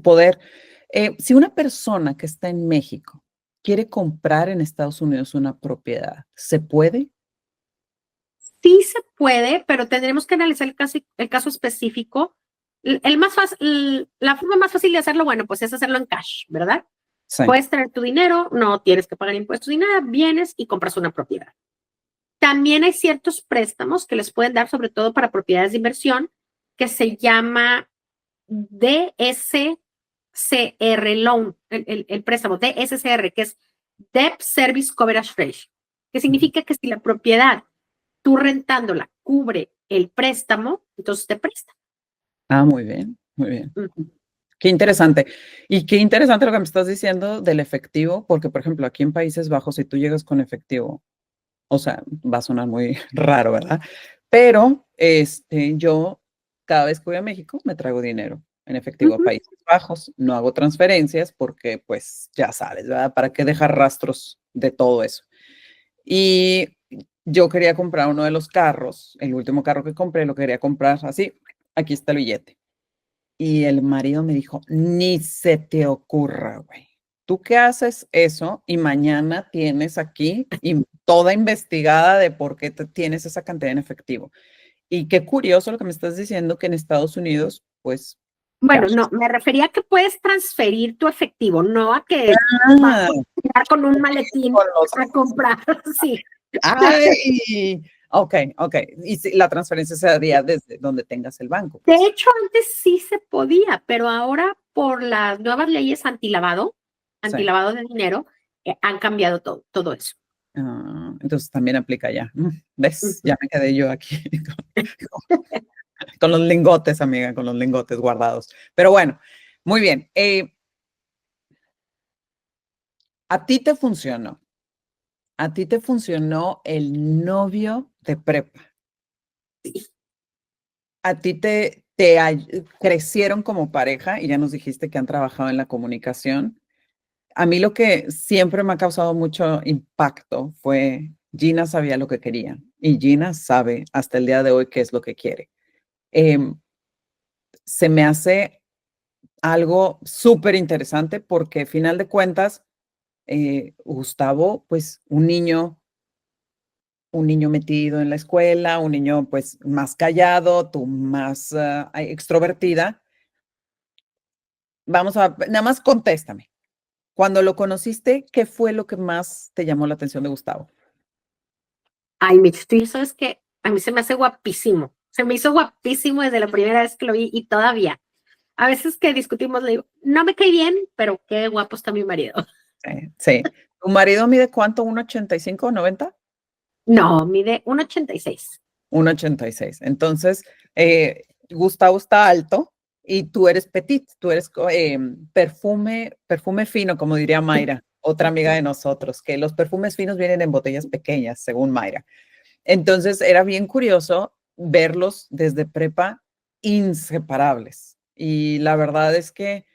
poder. Si una persona que está en México quiere comprar en Estados Unidos una propiedad, ¿se puede? Sí se puede, pero tendremos que analizar el caso específico. La forma más fácil de hacerlo, bueno, pues es hacerlo en cash, ¿verdad? Sí. Puedes tener tu dinero, no tienes que pagar impuestos ni nada, vienes y compras una propiedad. También hay ciertos préstamos que les pueden dar, sobre todo para propiedades de inversión, que se llama DSCR Loan, el préstamo DSCR, que es Debt Service Coverage Ratio, que significa que si la propiedad tú rentándola cubre el préstamo, entonces te presta. Ah, muy bien, muy bien. Ujú. Qué interesante. Y qué interesante lo que me estás diciendo del efectivo, porque, por ejemplo, aquí en Países Bajos, si tú llegas con efectivo, O sea, va a sonar muy raro, ¿verdad? Pero yo cada vez que voy a México me traigo dinero en efectivo a Ujú. Países Bajos. No hago transferencias porque, pues, ya sabes, ¿verdad? ¿Para qué dejar rastros de todo eso? Y yo quería comprar uno de los carros, el último carro que compré, lo quería comprar así, aquí está el billete. Y el marido me dijo, ni se te ocurra, güey. Tú qué haces eso y mañana tienes aquí toda investigada de por qué tienes esa cantidad en efectivo. Y qué curioso lo que me estás diciendo que en Estados Unidos, pues, Bueno, cash. no, me refería a que puedes transferir tu efectivo, no a que vas Ah, a llegar con un maletín con los... a comprar. Sí. Ay, ok, ok. Y si la transferencia se haría desde donde tengas el banco, De pues. hecho, antes sí se podía, pero ahora por las nuevas leyes Sí. antilavado de dinero, han cambiado todo eso. Ah, entonces también aplica ya. ¿Ves? Ujú. Ya me quedé yo aquí con los lingotes, amiga, con los lingotes guardados. Pero bueno, muy bien. A ti te funcionó. A ti te funcionó el novio de prepa. A ti crecieron como pareja y ya nos dijiste que han trabajado en la comunicación. A mí lo que siempre me ha causado mucho impacto fue Gina sabía lo que quería y Gina sabe hasta el día de hoy qué es lo que quiere. Em, Se me hace algo súper interesante porque, final de cuentas, Gustavo, pues un niño metido en la escuela, un niño pues más callado, tú más extrovertida. Vamos a, nada más contéstame. Cuando lo conociste, ¿qué fue lo que más te llamó la atención de Gustavo? Ay, Mitch, tú sabes que a mí se me hace guapísimo. Se me hizo guapísimo desde la primera vez que lo vi y todavía. A veces que discutimos, le digo, no me cae bien, pero qué guapo está mi marido. Sí, sí. ¿Tu marido mide cuánto? ¿1,85 o 90? No, mide 1,86. 1,86. Entonces, Gustavo está alto y tú eres petit, tú eres perfume fino, como diría Mayra, otra amiga de nosotros, que los perfumes finos vienen en botellas pequeñas, según Mayra. Entonces, era bien curioso verlos desde prepa inseparables. Y la verdad es que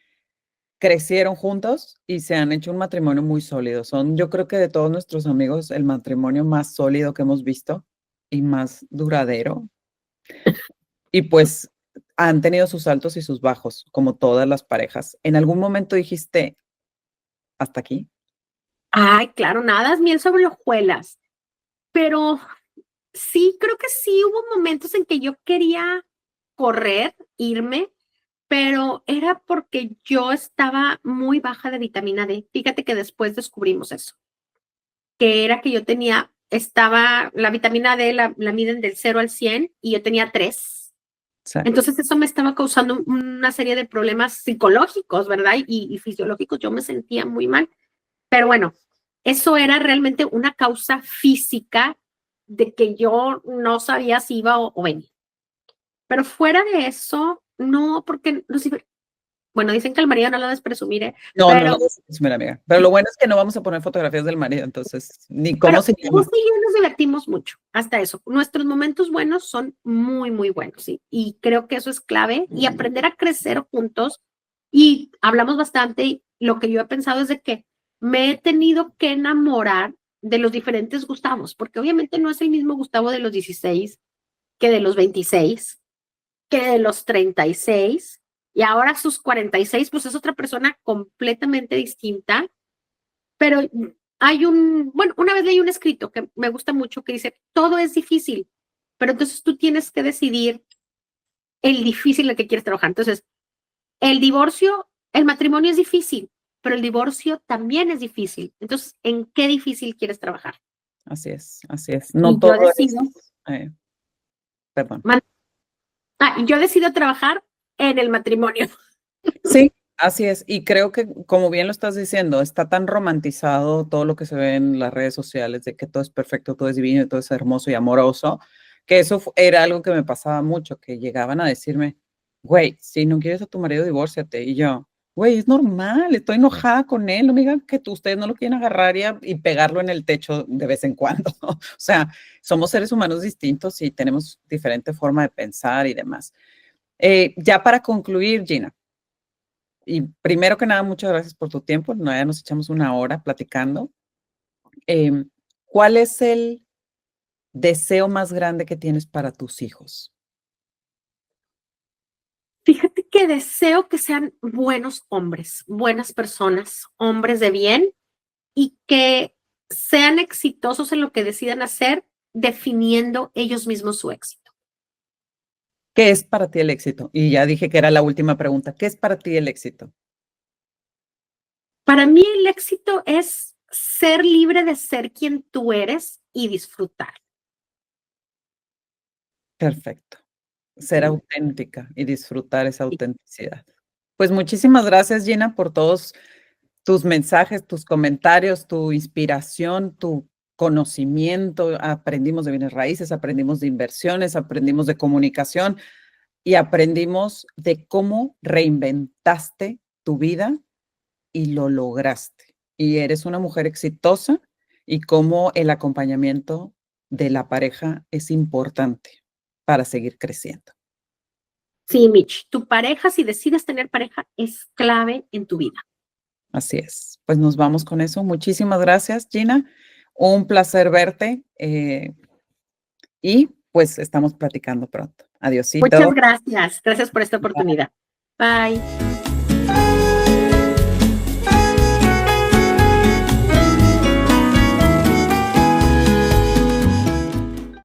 crecieron juntos y se han hecho un matrimonio muy sólido. Son, yo creo que de todos nuestros amigos, el matrimonio más sólido que hemos visto y más duradero. Y pues han tenido sus altos y sus bajos, como todas las parejas. ¿En algún momento dijiste, hasta aquí? Ay, claro, nada es miel sobre hojuelas, pero sí, creo que sí hubo momentos en que yo quería correr, irme, pero era porque yo estaba muy baja de vitamina D. Fíjate que después descubrimos eso, que era que yo tenía, estaba, la vitamina D la miden del 0 al 100 y yo tenía 3. Sí, Entonces eso me estaba causando una serie de problemas psicológicos, ¿verdad? Y fisiológicos. Yo me sentía muy mal. Pero bueno, eso era realmente una causa física de que yo no sabía si iba o venía. Pero fuera de eso, no, porque bueno, dicen que el marido no lo debes presumir, ¿eh? no, no lo pero, voy a decir, amiga. Pero lo bueno es que no vamos a poner fotografías del marido, entonces, ni pero cómo se llama. Gus y yo nos divertimos mucho, hasta eso. Nuestros momentos buenos son muy, muy buenos, ¿sí? Y creo que eso es clave y aprender a crecer juntos. Y hablamos bastante y lo que yo he pensado es de que me he tenido que enamorar de los diferentes Gustavos, porque obviamente no es el mismo Gustavo de los 16 que de los 26 que de los 36 y ahora sus 46 pues es otra persona completamente distinta, pero hay bueno, una vez leí un escrito que me gusta mucho que dice, todo es difícil, pero entonces tú tienes que decidir el difícil en el que quieres trabajar. Entonces, el divorcio, el matrimonio es difícil, pero el divorcio también es difícil. Entonces, ¿en qué difícil quieres trabajar? Así es, así es. No Y yo todo es, decido, eh, perdón. y yo decido trabajar en el matrimonio. Sí, así es. Y creo que, como bien lo estás diciendo, está tan romantizado todo lo que se ve en las redes sociales de que todo es perfecto, todo es divino, todo es hermoso y amoroso, que eso era algo que me pasaba mucho, que llegaban a decirme, güey, si no quieres a tu marido, divórciate. Y yo, güey, es normal, estoy enojada con él, no me digan que ustedes no lo quieren agarrar y pegarlo en el techo de vez en cuando. O sea, somos seres humanos distintos y tenemos diferente forma de pensar y demás. Ya para concluir, Gina, y primero que nada, muchas gracias por tu tiempo, ya nos echamos una hora platicando. ¿Cuál es el deseo más grande que tienes para tus hijos? Fíjate que deseo que sean buenos hombres, buenas personas, hombres de bien y que sean exitosos en lo que decidan hacer, definiendo ellos mismos su éxito. ¿Qué es para ti el éxito? Y ya dije que era la última pregunta. ¿Qué es para ti el éxito? Para mí el éxito es ser libre de ser quien tú eres y disfrutar. Perfecto. Ser Sí. auténtica y disfrutar esa autenticidad. Pues muchísimas gracias, Gina, por todos tus mensajes, tus comentarios, tu inspiración, tu conocimiento. Aprendimos de bienes raíces, aprendimos de inversiones, aprendimos de comunicación y aprendimos de cómo reinventaste tu vida y lo lograste. Y eres una mujer exitosa y cómo el acompañamiento de la pareja es importante para seguir creciendo. Sí, Mitch, tu pareja, si decides tener pareja, es clave en tu vida. Así es. Pues nos vamos con eso. Muchísimas gracias, Gina. Un placer verte y pues estamos platicando pronto. Muchas Adiosito. gracias. Gracias por esta oportunidad. Bye.